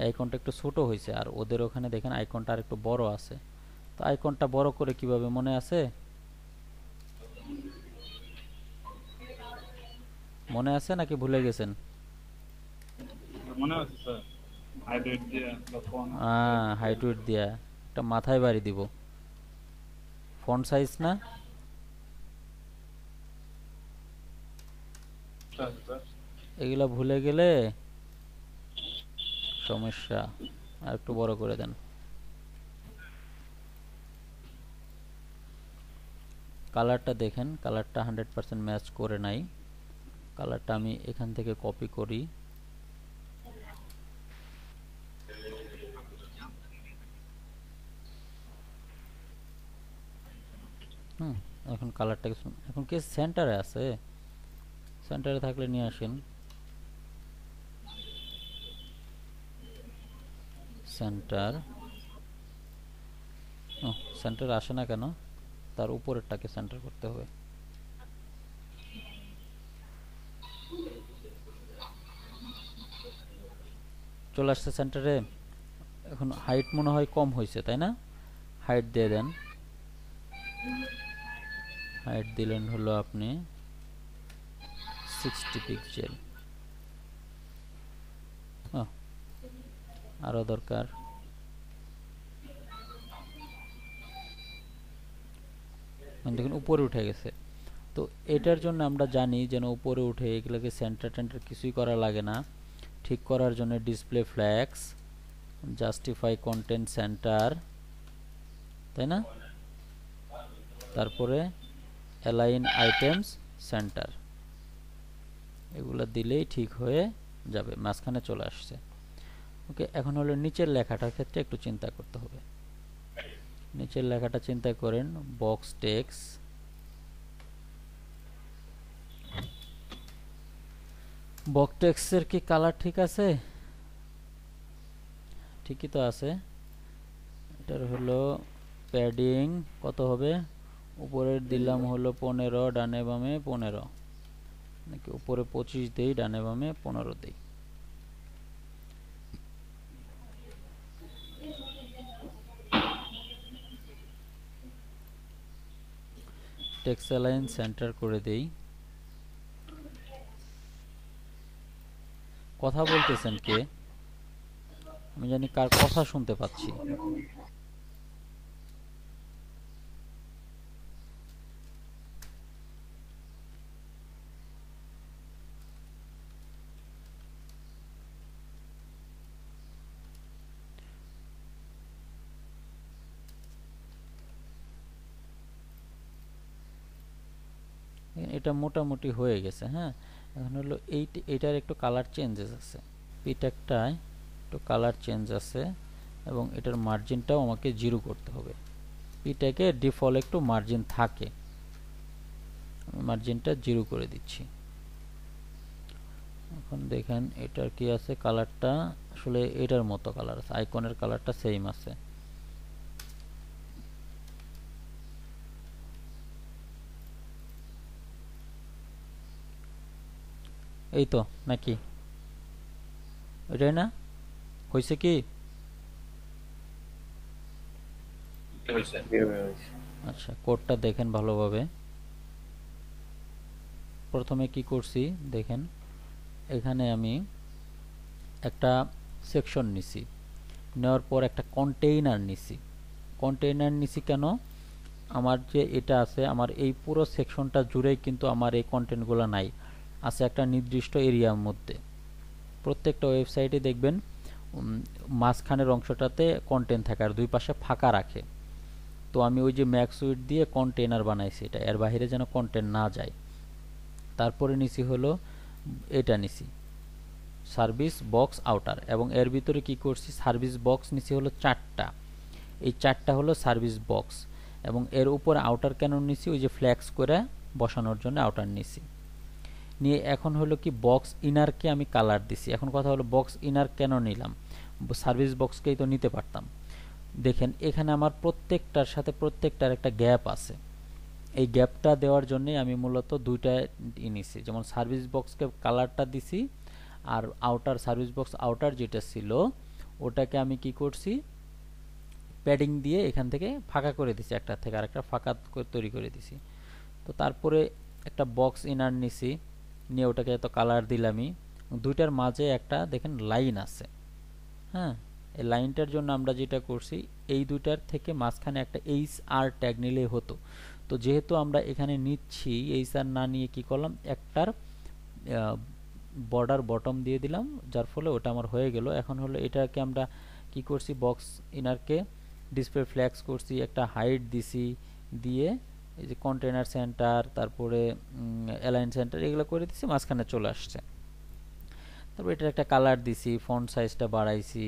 আইকনটা একটু ছোট হয়েছে, আর ওদের ওখানে দেখেন আইকনটা আর একটু বড় আছে। তো আইকনটা বড় করে কিভাবে, মনে আছে? মনে আছে নাকি ভুলে গেছেন? মনে আছে স্যার, হাইড্রেট দিয়ে বা ফোন হাইট উইডথ দিয়া একটা মাথায় বাড়ি দিব। ফন্ট সাইজ না, স্যার। এগুলা ভুলে গেলে সমস্যা। আর একটু বড় করে দেন। কালারটা দেখেন, কালারটা 100% ম্যাচ করে নাই। কালারটা আমি এখান থেকে কপি করি, এখন কালারটা এখন কি সেন্টারে আছে? সেন্টারে থাকলে নিয়ে আসেন। সেন্টার, সেন্টার আসে না কেন? তার উপরেরটাকে সেন্টার করতে হবে। চলে আসছে সেন্টারে। এখন হাইট মনে হয় কম হয়েছে, তাই না? হাইট দিয়ে দেন। হাইট দিলেন হলো আপনি 60 পিক্সেল। আরো দরকার। দেখুন উপরে উঠে গেছে। তো এটার জন্য আমরা জানি যেন উপরে উঠে, এগুলোকে সেন্টার টেন্টার কিছুই করা লাগে না। ঠিক করার জন্য display flax, justify content centre, তাই না? তারপরে অ্যালাইন আইটেমস সেন্টার, এগুলো দিলেই ঠিক হয়ে যাবে। মাঝখানে চলে আসছে। ওকে, এখন হলো নিচের লেখাটার ক্ষেত্রে একটু চিন্তা করতে হবে। নিচের লেখাটা চিন্তা করেন, বক্স টেক্স। বক্স টেক্সের কি কালার ঠিক আছে? ঠিকই তো আছে। এটার হলো প্যাডিং কত হবে? উপরের দিলাম হলো 15, ডানে বামে 15, নাকি উপরে 25 দেই, ডানে বামে 15 দেই। টেক্সট অ্যালাইন সেন্টার করে দেই। কথা বলতেছেন কে? আমি জানি কার কথা শুনতে পাচ্ছি। এটা মোটামুটি হয়ে গেছে। হ্যাঁ, এখন হলো এইটার একটু কালার চেঞ্জেস আছে। পিটাকটায় একটু কালার চেঞ্জ আছে এবং এটার মার্জিনটাও আমাকে 0 করতে হবে। পিটাকে ডিফল্ট একটু মার্জিন থাকে, আমি মার্জিনটা 0 করে দিচ্ছি। এখন দেখেন এটার কি আছে, কালারটা আসলে এটার মতো কালার আছে, আইকনের কালারটা সেম আছে। এই তো নাকি? এটাই না? হয়েছে কি? আচ্ছা, কোডটা দেখেন ভালোভাবে। প্রথমে কি করছি দেখেন, এখানে আমি একটা সেকশন নিছি, নেওয়ার পর একটা কন্টেইনার নিছি। কন্টেইনার নিছি কেন? আমার যে এটা আছে, আমার এই পুরো সেকশনটা জুড়েই কিন্তু আমার এই কন্টেন্টগুলো নাই, আছে একটা নির্দিষ্ট এরিয়ার মধ্যে। প্রত্যেকটা ওয়েবসাইটে দেখবেন মাঝখানের অংশটাতে কন্টেন্ট থাকে আর দুই পাশে ফাঁকা রাখে। তো আমি ওই যে ম্যাক্স উইড দিয়ে কন্টেইনার বানাইছি, এটা এর বাইরে যেন কন্টেন্ট না যায়। তারপরে নিছি হলো এটা নিছি সার্ভিস বক্স আউটার, এবং এর ভিতরে কি করছি, সার্ভিস বক্স নিছি হলো 4টা। এই 4টা হলো সার্ভিস বক্স, এবং এর উপর আউটার কেন নিছি, ওই যে ফ্ল্যাক্স করে বসানোর জন্য আউটার নিছি। নিয়ে এখন হলো কি বক্স ইনারকে আমি কালার দিছি। এখন কথা হলো বক্স ইনার কেন নিলাম, সার্ভিস বক্সকেই তো নিতে পারতাম। দেখেন এখানে আমার প্রত্যেকটার সাথে প্রত্যেকটার একটা গ্যাপ আছে। এই গ্যাপটা দেওয়ার জন্য আমি মূলত দুইটা নিছি, যেমন সার্ভিস বক্সকে কালারটা দিছি, আর আউটার সার্ভিস বক্স আউটার যেটা ছিল ওটাকে আমি কি করছি, প্যাডিং দিয়ে এখান থেকে ফাঁকা করে দিছি, একটা থেকে আরেকটা ফাঁকা তৈরি করে দিছি। তো তারপরে একটা বক্স ইনার নিছি, নিয়ে ওটাকে তো কালার দিলামই। দুইটার মাঝে একটা দেখেন লাইন আছে। হ্যাঁ, এই লাইনটার জন্য আমরা যেটা করছি, এই দুইটার থেকে মাঝখানে একটা HR ট্যাগ নিলেই হতো। তো যেহেতু আমরা এখানে নিচ্ছি, HR না নিয়ে কি করলাম, একটার বর্ডার বটম দিয়ে দিলাম, যার ফলে ওটা আমার হয়ে গেল। এখন হলো এটাকে আমরা কি করছি, বক্স ইনারকে ডিসপ্লে ফ্ল্যাক্স করছি, একটা হাইট দিছি, দিয়ে এই যে কন্টেইনার সেন্টার, তারপরে অ্যালাইন সেন্টার, এগুলো করে দিছি, মাঝখানে চলে আসছে। তারপর এটার একটা কালার দিছি, ফন্ট সাইজটা বাড়াইছি,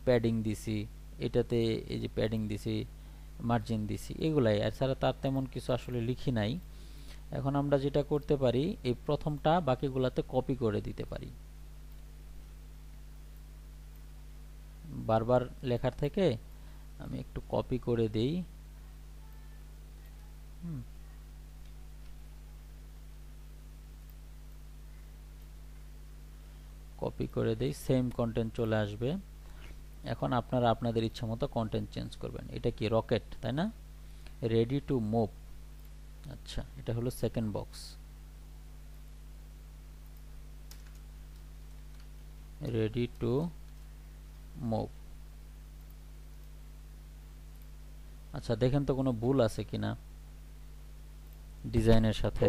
প্যাডিং দিছি, এটাতে এই যে প্যাডিং দিছি, মার্জিন দিছি, এগুলাই। আর ছাড়া তার তেমন কিছু আসলে লিখি নাই। এখন আমরা যেটা করতে পারি, এই প্রথমটা বাকিগুলাতে কপি করে দিতে পারি। বারবার লেখার থেকে আমি একটু কপি করে দেই। কপি করে দেই, সেম কন্টেন্ট চলে আসবে। এখন আপনারা আপনাদের ইচ্ছা মতো কন্টেন্ট চেঞ্জ করবেন। এটা কি রকেট, তাই না? Ready to move. আচ্ছা, এটা হলো second box. Ready to move. আচ্ছা, দেখেন তো কোনো ভুল আছে কিনা ডিজাইনের সাথে।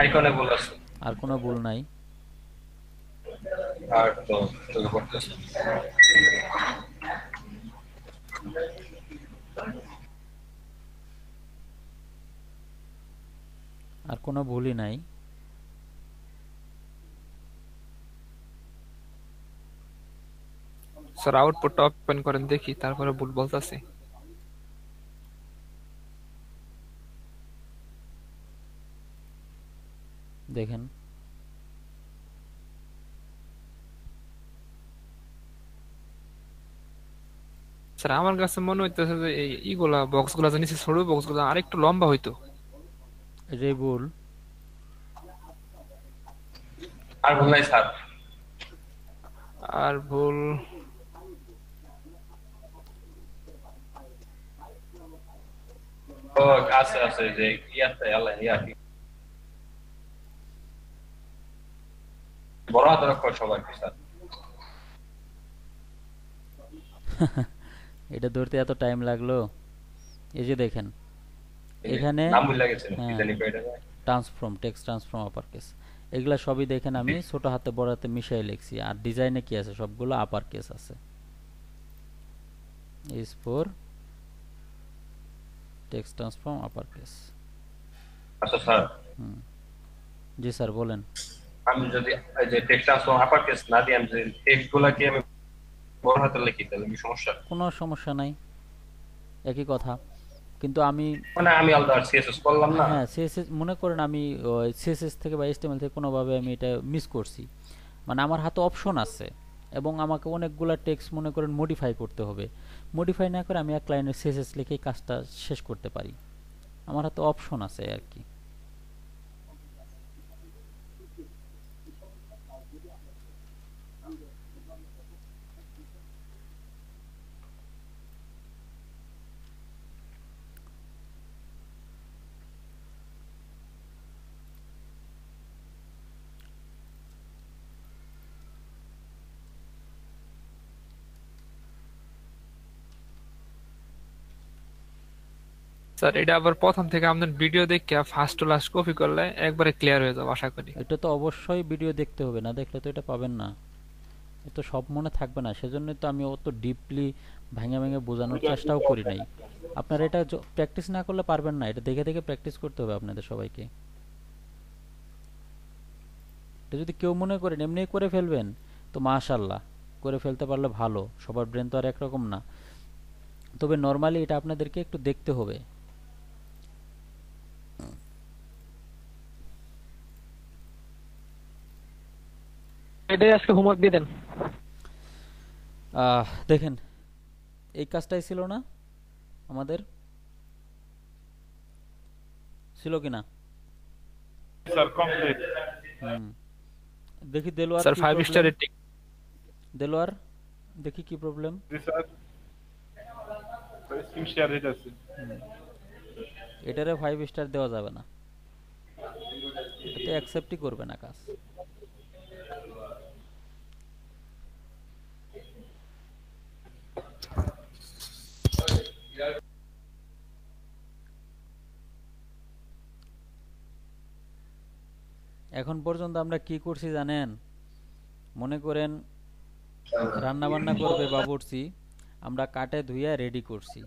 আইকনে ভুল আছে। আর কোনো ভুল নাই। আর তো চলে করতেছে। আর কোনো ভুলই নাই। স্যার আউটপুটটা ওপেন করেন দেখি, তারপরে ভুল বলতাছি। দেখেন, স্যার আমার কাছে মনে হইতেছে যে এই ইগুলা বক্সগুলা যে নিচে ছোট বক্সগুলা আরেকটু লম্বা হইতো। এটাই ভুল। আর ভুল নাই স্যার। আর ভুল ও আছে আছে যে ইয়াতে আল্লাহ ইয়াতি বড় হাতের অক্ষর সবার কি স্যার? এটা ধরতে এত টাইম লাগলো। এই যে দেখেন এখানে নাম ভুল লাগেছে কি হ্যাঁ, জানি কয়টা। Transform, text transform upper case, এগুলা সবই দেখেন আমি ছোট হাতে বড় হাতে মিশাই লিখছি। আর ডিজাইনে কি আছে, সবগুলো আপার কেস আছে। Is for text transform upper case. আচ্ছা স্যার, জি স্যার বলেন। আমি যদি এই যে টেক্সট ট্রান্সফর্ম আপার কেস না দিই, আমি যদি টেক্সটগুলোকে আমি বড় হাতে লিখি তাহলে কি সমস্যা? কোনো সমস্যা নাই, একই কথা। কিন্তু আমি মানে আমি আলাদা সিএসএস করলাম না। হ্যাঁ, সিএসএস মনে করেন আমি সিএসএস থেকে বা এইচটিএমএল থেকে কোনোভাবে আমি এটা মিস করছি। মানে আমার হাতে অপশন আছে এবং আমাকে অনেকগুলা টেক্সট মনে করেন মডিফাই করতে হবে। মডিফাই না করে আমি এক লাইনের সিএসএস লিখেই কাজটা শেষ করতে পারি। আমার হাতে অপশন আছে আর কি। স্যার এটা আবার প্রথম থেকে আপনার ভিডিও দেখে ফার্স্ট টু লাস্ট কপি করলে একবারে ক্লিয়ার হয়ে যাবে আশা করি। এটা তো অবশ্যই ভিডিও দেখতে হবে, না দেখলে তো এটা পাবেন না। এটা সব মনে থাকবে না, সেজন্যই তো আমি অত ডিপলি ভেঙে ভেঙে বোঝানোর চেষ্টাও করি নাই। আপনারা এটা প্র্যাকটিস না করলে পারবেন না, এটা দেখে দেখে প্র্যাকটিস করতে হবে আপনাদের সবাইকে। এটা যদি কেউ মনে করেন এমনি করে ফেলবেন তো মাশাআল্লাহ, করে ফেলতে পারলে ভালো, সবার ব্রেন তো আর একরকম না। তবে নরমালি এটা আপনাদেরকে একটু দেখতে হবে। এটাই আজকে হোমওয়ার্ক দিয়ে দেন। দেখেন এই কাজটাই ছিল না আমাদের, ছিল কিনা? Sir complete. দেখি Delwar, sir 5 star rating. Delwar দেখি কি প্রবলেম। জি স্যার, স্ক্রিন শেয়ার হইতাছে। এটারে 5 স্টার দেওয়া যাবে না, এতে অ্যাকসেপ্টই করবে না কাজ। এখন পর্যন্ত আমরা কি করছি জানেন? মনে করেন রান্না বান্না করবে বাবুর্চি, আমরা কাটে ধুইয়া রেডি করছি,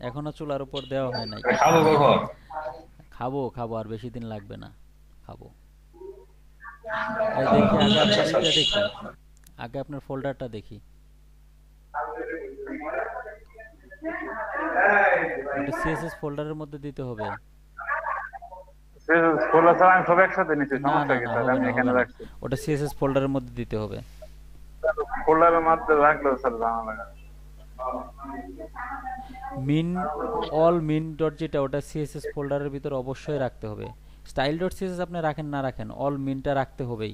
এখনো চুলার উপর দেওয়া হয় নাই। খাবো কখন? খাবো খাবো, আর বেশি দিন লাগবে না, খাবো। এই দেখি আগে আপনার এটা দেখি, আগে আপনার ফোল্ডারটা দেখি। ওটা সিএসএস ফোল্ডারের মধ্যে দিতে হবে। খোলা ছাড়া আমি সব একসাথে নিচ্ছি, না সমস্যা না কি না, স্যার? হবে আমি না, এখানে হবে না। রাখছি। ওটা সিএসএস ফোল্ডারের মধ্যে দিতে হবে। ফোল্ডারের মধ্যে রাখলেও স্যার জানা লাগে। মিন অল মিন ডট যেটা ওটা সিএসএস ফোল্ডারের ভিতর অবশ্যই রাখতে হবে। স্টাইল ডট সিএসএস আপনি রাখেন না রাখেন, অল মিনটা রাখতে হবেই।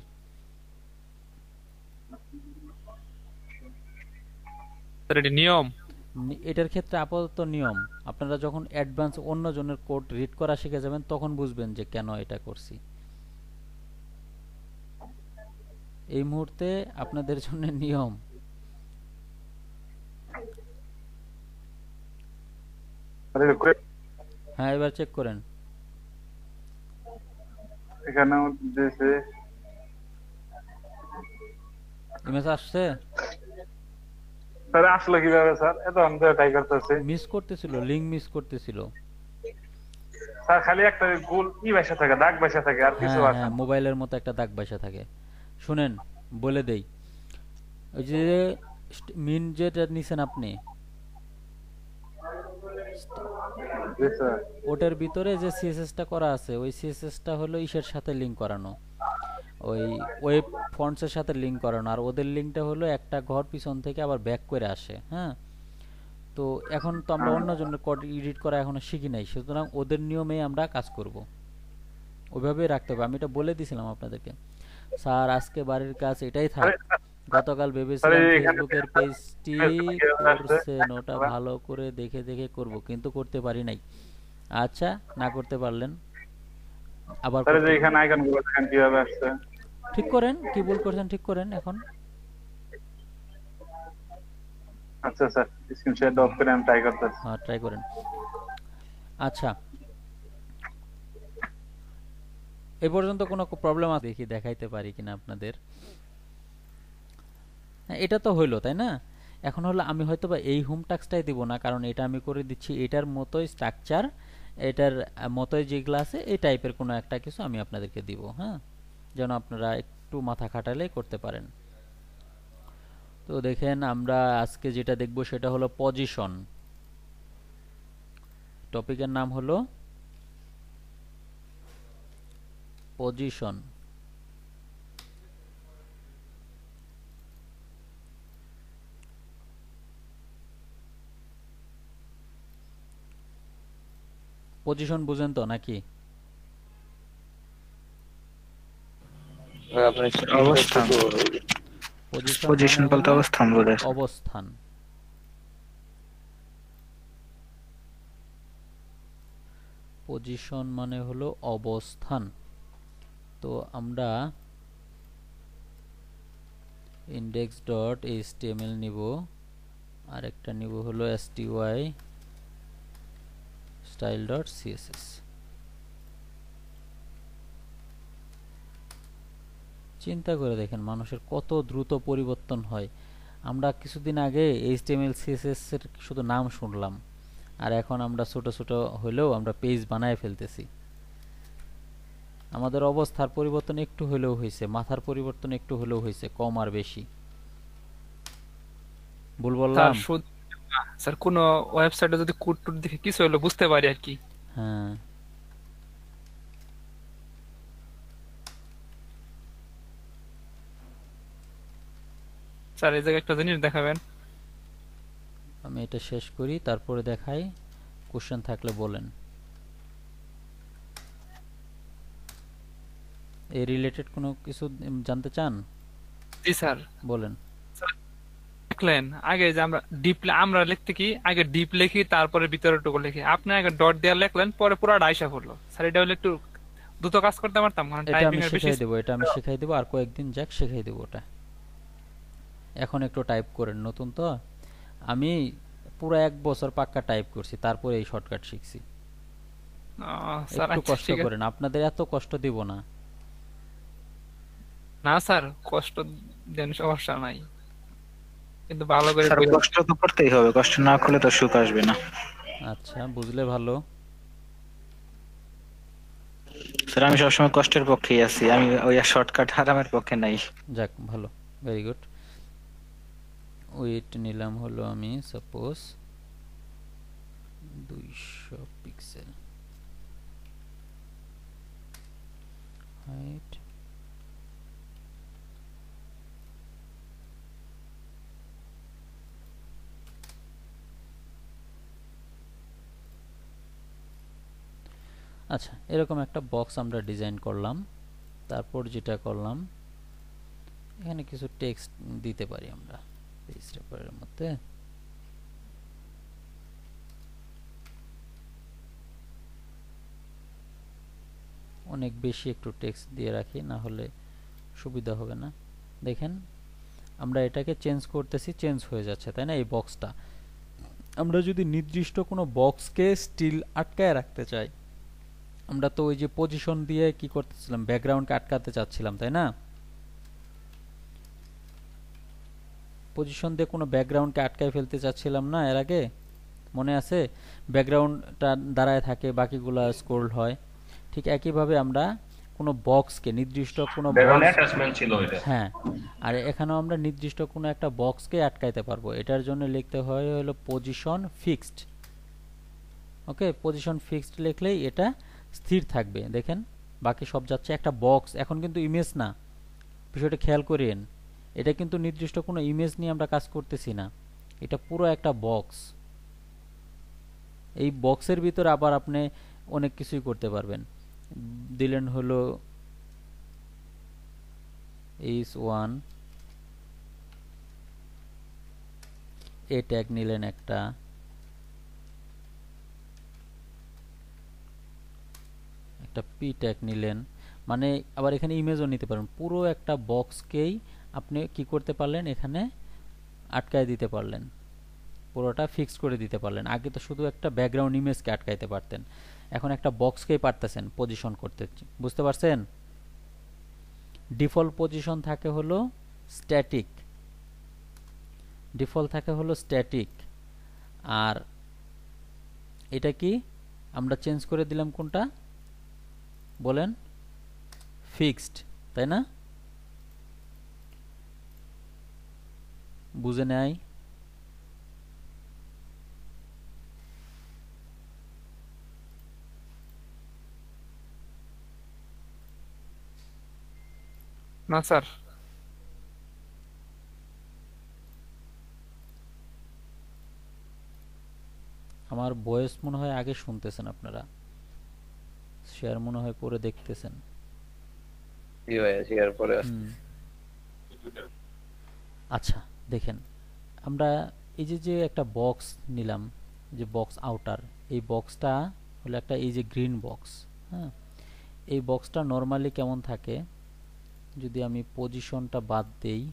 স্যার এটা নিয়ম? এটার ক্ষেত্রে আপাতত নিয়ম। আপনারা যখন অ্যাডভান্স অন্য জনের কোড রিড করা শিখে যাবেন তখন বুঝবেন যে কেন এটা করছি। এই মুহূর্তে আপনাদের জন্য নিয়ম। হ্যাঁ এবার চেক করেন। এখানে দিয়েছে ইমেজ আসছে? স্যার আসলো কিভাবে স্যার? এত আমি তো ট্রাই করতেছি মিস করতেছিল, লিংক মিস করতেছিল। স্যার, খালি একটা গোল ভাষা থাকে, দাগ ভাষা থাকে, আর কিছু হ্যাঁ আসে হ্যাঁ, না। মোবাইলের মতো একটা দাগ বসা থাকে। শুনেন বলে দেই, ওই যে মিন যেটা নিছেন আপনি, জি স্যার। ওটার ভিতরে যে সিএসএসটা করা আছে ওই সিএসএসটা হলো ইসের সাথে লিংক করানো, ওই ওয়েব ফন্টসের সাথে লিংক করানো, আর ওদের লিংকটা হলো একটা ঘর পিছন থেকে আবার ব্যাক করে আসে। হ্যাঁ, তো এখন তো আমরা অন্য জনের কোড এডিট করা এখনো শিখি নাই, সুতরাং ওদের নিয়মে আমরা কাজ করব, ওইভাবেই রাখতে হবে। আমি এটা বলে দিয়েছিলাম আপনাদেরকে। স্যার আজকে বাড়ির কাজ এটাই থাক, গতকাল ভেবেছিলাম ফেসবুকের পেজটি করছেন, ওটা ভালো করে দেখে দেখে করব, কিন্তু করতে পারি নাই। আচ্ছা, না করতে পারলেন আবার স্যার, যে করতে এখানে আইকন গুলো দেখেন কিভাবে আসছে। ঠিক করেন, কি ভুল করছেন ঠিক করেন এখন। আচ্ছা স্যার, স্ক্রিনশট অফ করে আমি ট্রাই করতেছি। হ্যাঁ ট্রাই করেন। আচ্ছা, এ পর্যন্ত কোনো প্রবলেম আছে দেখি দেখাইতে পারি কিনা আপনাদের। হ্যাঁ, এটা তো হইলো তাই না? এখন হলো আমি হয়তো বা এই হোম টাস্কটাই দিব না, কারণ এটা আমি করে দিচ্ছি এটার মতোই স্ট্রাকচার, এটার মতোই যেগুলো আছে এই টাইপের কোনো একটা কিছু আমি আপনাদেরকে দিব। হ্যাঁ, যেন আপনারা একটু মাথা খাটালেই করতে পারেন। তো দেখেন আমরা আজকে যেটা দেখব সেটা হলো পজিশন। টপিকের নাম হলো পজিশন। পজিশন বুঝেন তো নাকি? অবস্থান, পজিশন বলতে অবস্থান বোঝায়। অবস্থান। পজিশন মানে হলো অবস্থান। তো আমরা index.html নিব, আর একটা নিব হলো sty style.css। চিন্তা করে দেখেন মানুষের কত দ্রুত পরিবর্তন হয়। আমরা কিছুদিন আগে HTML CSS এর শুধু নাম শুনলাম, আর এখন আমরা ছোট ছোট হলেও আমরা পেজ বানায় ফেলতেছি। আমাদের অবস্থার পরিবর্তন একটু হলেও হয়েছে, মাথার পরিবর্তন একটু হলেও হয়েছে, কম আর বেশি। ভুল বললাম? স্যার কোন ওয়েবসাইটে যদি কোড টোড দেখে কিছু হলো বুঝতে পারি আর কি। হ্যাঁ, স্যার এই জায়গায় একটা জিনিস দেখাবেন। আমি এটা শেষ করি তারপরে দেখাই, কোশ্চেন থাকলে বলেন। এই রিলেটেড কোনো কিছু জানতে চান? জি স্যার বলেন। দেখলেন আগে যে আমরা ডিপ, আমরা লিখতে কি আগে ডিপ লিখি তারপরে ভিতরেটুকু লিখি, আপনি আগে ডট দিয়ে লিখলেন পরে পুরো ডাইসা পড়লো। স্যার এটা হলে একটু দ্রুত কাজ করতে পারতাম, কারণ এটা টাইপিং আমি এর বেশি। শিখাই দেবো, এটা আমি শিখাই দেবো, আর কয়েকদিন যাক শিখাই দেবো ওটা। এখন একটু টাইপ করেন, নতুন তো। আমি পুরো 1 বছর পাক্কা টাইপ করছি, তারপরে এই শর্টকাট শিখছি। স্যার একটু আচ্ছা কষ্ট ঠিক আছে। করেন, আপনাদের এত কষ্ট দিব না। না স্যার কষ্ট দেন, সমস্যা নাই, কিন্তু ভালো করে স্যার কষ্ট তো করতেই হবে, কষ্ট না করলে তো সুখ আসবে না। আচ্ছা, বুঝলে ভালো। স্যার আমি সবসময় কষ্টের পক্ষেই আছি, আমি ওই শর্টকাট আরামের পক্ষে নাই। যাক ভালো, ভেরি গুড। ওয়েট নিলাম হলো আমি সাপোজ 200 পিক্সেল, হাইট আচ্ছা, এরকম একটা বক্স আমরা ডিজাইন করলাম। তারপর যেটা করলাম, এখানে কিছু টেক্সট দিতে পারি আমরা পেজ রেফারের মধ্যে। অনেক বেশি একটু টেক্সট দিয়ে রাখি, না হলে সুবিধা হবে না। দেখেন আমরা এটাকে চেঞ্জ করতেছি, চেঞ্জ হয়ে যাচ্ছে, তাই না? এই বক্সটা আমরা যদি নির্দিষ্ট কোনো বক্সকে স্টিল আটকায় রাখতে চাই, আমরা তো ওই যে পজিশন দিয়ে কি করতেছিলাম, ব্যাকগ্রাউন্ডকে আটকাতে চাচ্ছিলাম, তাই না? পজিশন দিয়ে কোনো ব্যাকগ্রাউন্ডকে আটকায় ফেলতে চাচ্ছিলাম না এর আগে, মনে আছে? ব্যাকগ্রাউন্ডটা দাঁড়ায় থাকে, বাকিগুলো স্ক্রোল হয়। ঠিক একইভাবে আমরা কোনো বক্সকে, নির্দিষ্ট কোনো ব্যাকগ্রাউন্ড বক্স, অ্যাটাচমেন্ট ছিল এটা। হ্যাঁ, আর এখানেও আমরা নির্দিষ্ট কোনো একটা বক্সকে আটকাইতে পারবো। এটার জন্য লিখতে হয় হলো পজিশন ফিক্সড। ওকে, পজিশন ফিক্সড লিখলেই এটা স্থির থাকবে। দেখেন বাকি সব যাচ্ছে। একটা বক্স, এখন কিন্তু ইমেজ না, বিষয়টা খেয়াল করেন। এটা কিন্তু নির্দিষ্ট কোনো ইমেজ নিয়ে আমরা কাজ করতেছি না, এটা পুরো একটা বক্স। এই বক্সের ভিতরে আবার আপনি অনেক কিছুই করতে পারবেন। দিলেন হলো is1 এ ট্যাগ নিলেন একটা, পি ট্যাগ নিলেন, মানে আবার এখানে ইমেজও নিতে পারেন। পুরো একটা বক্সকেই আপনি কি করতে পারলেন, এখানে আটকায় দিতে পারলেন, পুরোটা ফিক্স করে দিতে পারলেন। আগে তো শুধু একটা ব্যাকগ্রাউন্ড ইমেজকে আটকাইতে পারতেন, এখন একটা বক্সকেই পারতেছেন পজিশন করতে। বুঝতে পারছেন? ডিফল্ট পজিশন থাকে হলো স্ট্যাটিক, ডিফল্ট থাকে হলো স্ট্যাটিক। আর এটা কি আমরা চেঞ্জ করে দিলাম কোনটা বলেন, ফিক্সড, তাই না? বুঝে নেয়। না স্যার, আমার ভয়েস মনে হয় আগে শুনতেছেন আপনারা, শেয়ার মনে হয় পরে দেখতেছেন। জি ভাইয়া, শেয়ার পরে আচ্ছা দেখেন, আমরা এই যে একটা বক্স নিলাম, যে বক্স আউটার, এই বক্সটা হলো একটা, এই যে গ্রিন বক্স, হ্যাঁ, এই বক্সটা নরমালি কেমন থাকে, যদি আমি পজিশনটা বাদ দেই,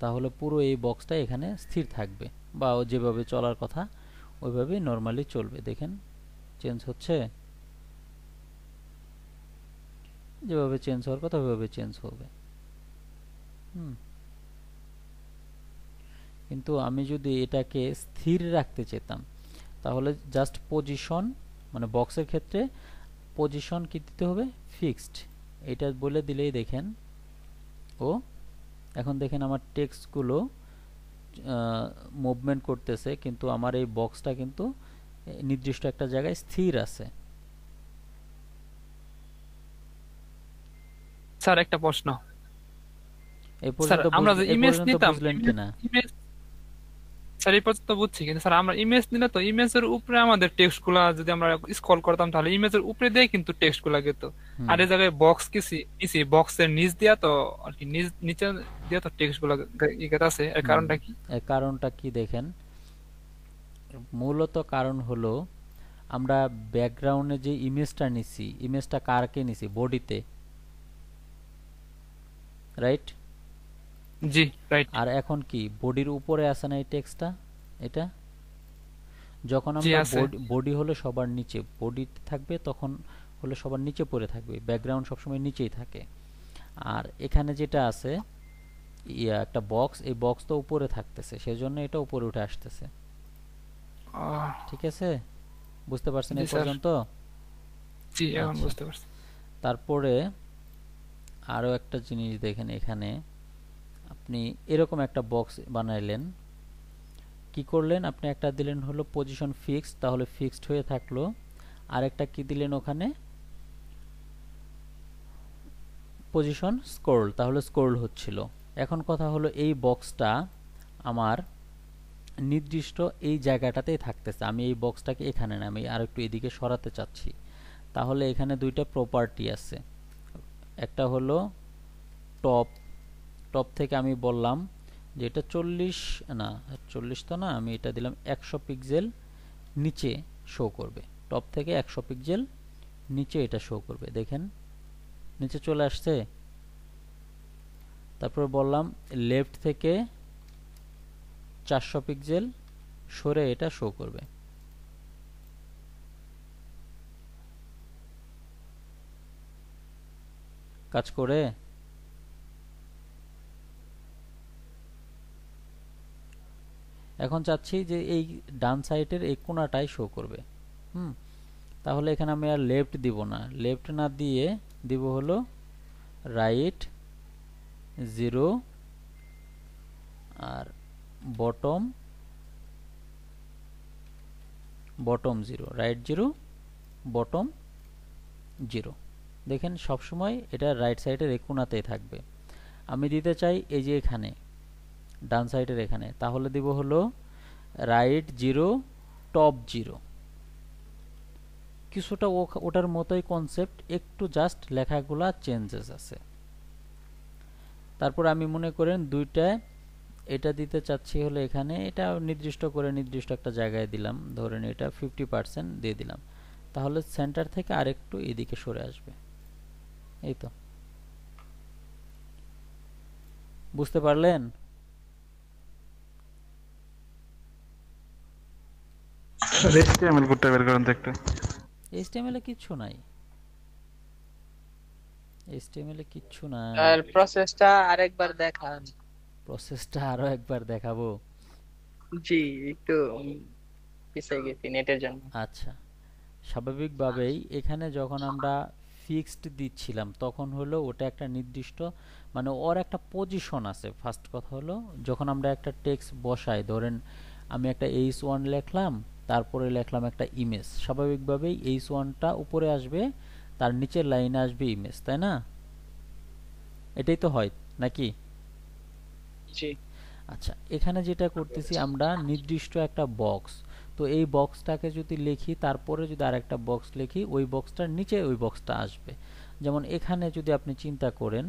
তাহলে পুরো এই বক্সটা এখানে স্থির থাকবে, বা যেভাবে চলার কথা ওইভাবেই নরমালি চলবে। দেখেন চেঞ্জ হচ্ছে, যেভাবে চেঞ্জ হওয়ার কথা ওইভাবে চেঞ্জ হবে। কিন্তু আমি যদি এটাকে স্থির রাখতে চেতাম, তাহলে জাস্ট পজিশন, মানে বক্সের ক্ষেত্রে পজিশন কি দিতে হবে, ফিক্সড, এটা বলে দিলেই দেখেন ও এখন দেখেন আমার টেক্সটগুলো মুভমেন্ট করতেছে, কিন্তু আমার এই বক্সটা কিন্তু নির্দিষ্ট একটা জায়গায় স্থির আছে। স্যার একটা প্রশ্ন। এই পর্যন্ত আমরা যে ইমেজ নিতাম, বুঝলেন কিনা? স্যার এই পর্যন্ত বুঝছি, কিন্তু স্যার আমরা ইমেজ নিলে তো ইমেজের উপরে আমাদের টেক্সট গুলা যদি আমরা স্ক্রল করতাম, তাহলে ইমেজের উপরে দিয়ে কিন্তু টেক্সট গুলা যেত। আর এই জায়গায় বক্স কিসি বক্সের নিচ দিয়া তো আর কি, নিচে দিয়া তো টেক্সট গুলা আছে। এর কারণটা কি? এর কারণটা কি দেখেন, মূলত কারণ হলো আমরা ব্যাকগ্রাউন্ডে যে ইমেজটা নিছি, ইমেজটা কারকে নিছি, বডিতে, রাইট? জি রাইট। আর এখন কি বডির উপরে আছে না এই টেক্সটটা, এটা যখন আমরা বডি হলো সবার নিচে, বডিতে থাকবে, তখন হলো সবার নিচে পড়ে থাকবে, ব্যাকগ্রাউন্ড সবসময় নিচেই থাকে। আর এখানে যেটা আছে একটা বক্স, এই বক্স তো উপরে থাকতেছে, সেজন্য এটা উপরে উঠে আসতেছে। ঠিক আছে, বুঝতে পারছেন এই পর্যন্ত? জি, এখন বুঝতে পারছি। তারপরে আরো একটা জিনিস দেখেন, এখানে আপনি এরকম একটা বক্স বানাইলেন, কি করলেন, আপনি একটা দিলেন হলো পজিশন ফিক্সড, তাহলে ফিক্সড হয়ে থাকলো। আর একটা কি দিলেন ওখানে, পজিশন স্ক্রোল, তাহলে স্ক্রোল হচ্ছিল। এখন কথা হলো এই বক্সটা আমার নির্দিষ্ট এই জায়গাটাতেই থাকতেছে। আমি এই বক্সটাকে এখানে না, আমি আর একটু এদিকে সরাতে চাচ্ছি। তাহলে এখানে দুইটা প্রপার্টি আছে, একটা হলো টপ। টপ থেকে আমি বললাম যে এটা 40 না, 40 তো না, আমি এটা দিলাম 100 পিক্সেল নিচে শো করবে। টপ থেকে 100 পিক্সেল নিচে এটা শো করবে। দেখেন নিচে চলে আসছে। তারপর বললাম লেফট থেকে 400 পিক্সেল সরে এটা শো করবে। কাজ করে? এখন চাচ্ছি যে এই ডান সাইডের এই কোণাটাই শো করবে। তাহলে এখানে আমি আর লেফট দিব না, লেফট না দিয়ে দিব হলো রাইট 0 আর বটম 0, রাইট 0 বটম 0। দেখেন সবসময় এটা রাইট সাইডের এই কোণাতেই থাকবে। আমি দিতে চাই এই যে এখানে ডান সাইডের এখানে, তাহলে দিব হলো রাইট 0 টপ 0। কিছুটা ওটার মতোই কনসেপ্ট, একটু জাস্ট লেখাগুলা চেঞ্জেস আছে। তারপর আমি মনে করেন দুইটা এটা দিতে চাচ্ছি হলো এখানে, এটা নির্দিষ্ট করে নির্দিষ্ট একটা জায়গায় দিলাম, ধরেন এটা 50% দিয়ে দিলাম। তাহলে সেন্টার থেকে আরেকটু এদিকে সরে আসবে। এই তো, বুঝতে পারলেন? HTML কোডটা বের করেন তো একটু। HTML এ কিচ্ছু নাই, HTML এ কিচ্ছু নাই। আর প্রসেসটা আরেকবার দেখান। প্রসেসটা আরো একবার দেখাবো? জি, একটু পিছিয়ে গেছি নেটের জন্য। আচ্ছা, স্বাভাবিকভাবেই এখানে যখন আমরা ফিক্সড দিচ্ছিলাম তখন হলো ওটা একটা নির্দিষ্ট, মানে ওর একটা পজিশন আছে। ফার্স্ট কথা হলো যখন আমরা একটা টেক্সট বসাই, ধরেন আমি একটা h1 লিখলাম, তারপরে লিখলাম একটা ইমেজ, স্বাভাবিকভাবেই h1টা উপরে আসবে, তার নিচের লাইনে আসবে ইমেজ, তাই না? এটাই তো হয় নাকি? জি। আচ্ছা, এখানে যেটা করতেছি আমরা নির্দিষ্ট একটা বক্স, তো এই বক্সটাকে যদি লিখি তারপরে যদি আরেকটা বক্স লিখি, ওই বক্সটার নিচে ওই বক্সটা আসবে। যেমন এখানে যদি আপনি চিন্তা করেন,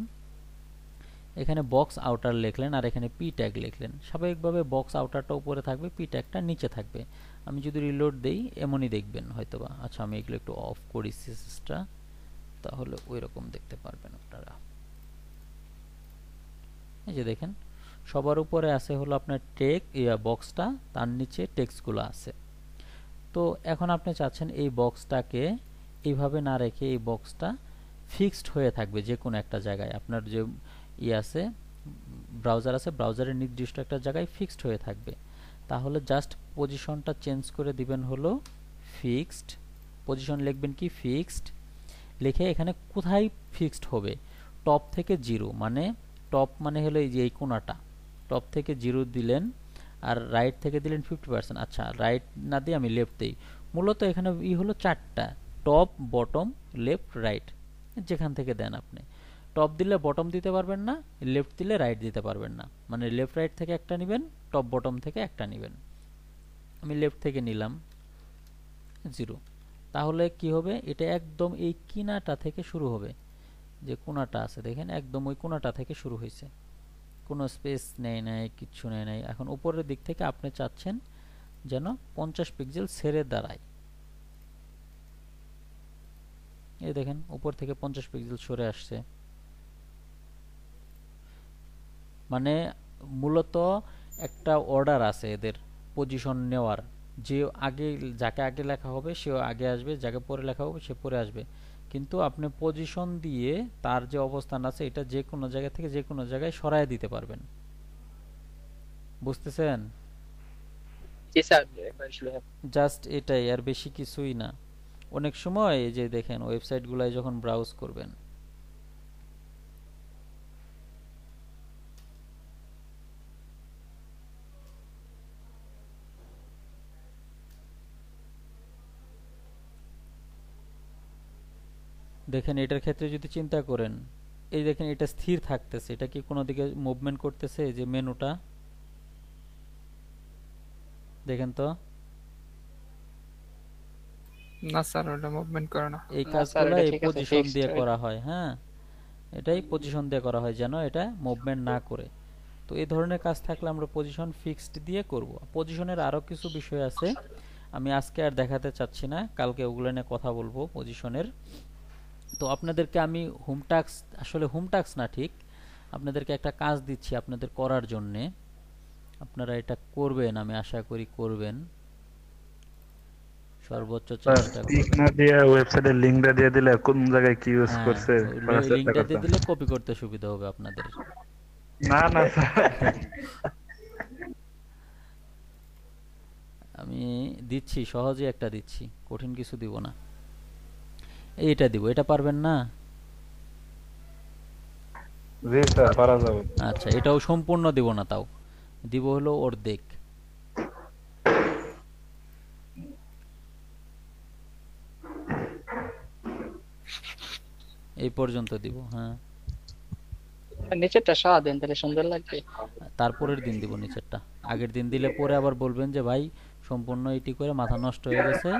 এখানে বক্স আউটার লিখলেন আর এখানে পি ট্যাগ লিখলেন, স্বাভাবিকভাবে বক্স আউটারটা উপরে থাকবে, পি ট্যাগটা নিচে থাকবে। আমি যদি রিলোড দেই এমনই দেখবেন হয়তোবা। আচ্ছা, আমি এগুলো একটু অফ করি সিসটা, তাহলে ওই রকম দেখতে পারবেন আপনারা। এই যে দেখেন সবার উপরে আছে হলো আপনার বক্সটা, তার নিচে টেক্সটগুলো আছে। তো এখন আপনি চাচ্ছেন এই বক্সটাকে এইভাবে না রেখে এই বক্সটা ফিক্সড হয়ে থাকবে যে কোনো একটা জায়গায়। আপনার যে আছে ব্রাউজার আছে, ব্রাউজারের নির্দিষ্ট একটা জায়গায় ফিক্সড হয়ে থাকবে। তাহলে জাস্ট পজিশনটা চেঞ্জ করে দিবেন হলো ফিক্সড, পজিশন লিখবেন কি ফিক্সড, লিখে এখানে কোথায় ফিক্সড হবে, টপ থেকে 0, মানে টপ মানে হলো এই যে এই কোণাটা, টপ থেকে 0 দিলেন আর রাইট থেকে দিলেন 50%। আচ্ছা, রাইট না দিয়ে আমি লেফট দিই। মূলত এখানে হলো 4টা, টপ বটম লেফট রাইট, যেখান থেকে দেন আপনি। টপ দিলে বটম দিতে পারবেন না, লেফট দিলে রাইট দিতে পারবেন না, মানে লেফট রাইট থেকে একটা নেবেন, টপ বটম থেকে একটা নেবেন। আমি লেফট থেকে নিলাম 0। তাহলে কি হবে, এটা একদম এই কিনাটা থেকে শুরু হবে, যে কোণাটা আছে দেখেন একদম ওই কোণাটা থেকে শুরু হয়েছে, কোনো স্পেস নেই নাই, কিচ্ছু নেই নাই। এখন উপরের দিক থেকে আপনি চাচ্ছেন যেন 50 পিক্সেল ছেড়ে দাঁড়ায়। এই দেখেন উপর থেকে 50 পিক্সেল সরে আসছে। মানে মূলত একটা অর্ডার আছে এদের পজিশন নেওয়ার, যে আগে যাকে আগে লেখা হবে সে আগে আসবে, যাকে পরে লেখা হবে সে পরে আসবে। কিন্তু আপনি পজিশন দিয়ে তার যে অবস্থান আছে এটা যে কোনো জায়গা থেকে যে কোনো জায়গায় সরায় দিতে পারবেন। বুঝতেছেন? জি স্যার, জাস্ট এটাই, আর বেশি কিছুই না। অনেক সময় এই যে দেখেন ওয়েবসাইটগুলোয় যখন ব্রাউজ করবেন, দেখেন এটার ক্ষেত্রে যদি চিন্তা করেন, এই দেখেন এটা স্থির থাকতেছে, এটা কি কোনো দিকে মুভমেন্ট করতেছে? যে মেনুটা দেখেন তো না স্যার ওটা মুভমেন্ট করে না। এই না স্যার, কাজগুলো এটা এই ঠিক আছে, পজিশন ফিক্সড দিয়ে করা হয়। হ্যাঁ, এটাই পজিশন দিয়ে করা হয় যেন এটা মুভমেন্ট না করে। তো এই ধরনের কাজ থাকলে আমরা পজিশন ফিক্সড দিয়ে করব। পজিশনের আরো কিছু বিষয় আছে, আমি আজকে আর দেখাতে চাচ্ছি না, কালকে ওগুলো নিয়ে কথা বলবো পজিশনের। তো আপনাদেরকে আমি হোম টাস্ক, আসলে হোম টাস্ক না ঠিক, আপনাদেরকে একটা কাজ দিচ্ছি আপনাদের করার জন্যে। আপনারা এটা করবেন, আমি আশা করি করবেন, সর্বোচ্চ চেষ্টা পিক করবেন। না দিয়ে ওয়েবসাইটের লিংকটা দিয়ে দিলে কোন জায়গায় কি ইউজ হ্যাঁ, করছে করার চেষ্টা লিংকটা দিয়ে করতাম। দিলে কপি করতে সুবিধা হবে আপনাদের। না না স্যার, আমি দিচ্ছি, সহজে একটা দিচ্ছি, কঠিন কিছু দিব না। এইটা দিব, এটা পারবেন না? জি স্যার পারা যাবে। আচ্ছা, এটাও সম্পূর্ণ দিব না, তাও দিব হলো অর্ধেক। এই পর্যন্ত দিব। হ্যাঁ, নিচেরটা সরা দেন, তাহলে সুন্দর লাগবে। তারপরের দিন দিব নিচেরটা। আগের দিন দিলে পরে আবার বলবেন যে ভাই সম্পূর্ণ এটি করে মাথা নষ্ট হয়ে গেছে,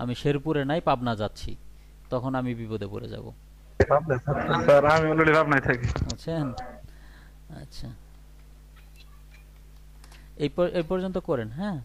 আমি শেরপুরে নাই পাবনা যাচ্ছি, তখন আমি বিপদে পড়ে যাব। স্যার আমি অলরেডি ভাবনায় থাকি। বুঝছেন? আচ্ছা, এই পর্যন্ত করেন। হ্যাঁ।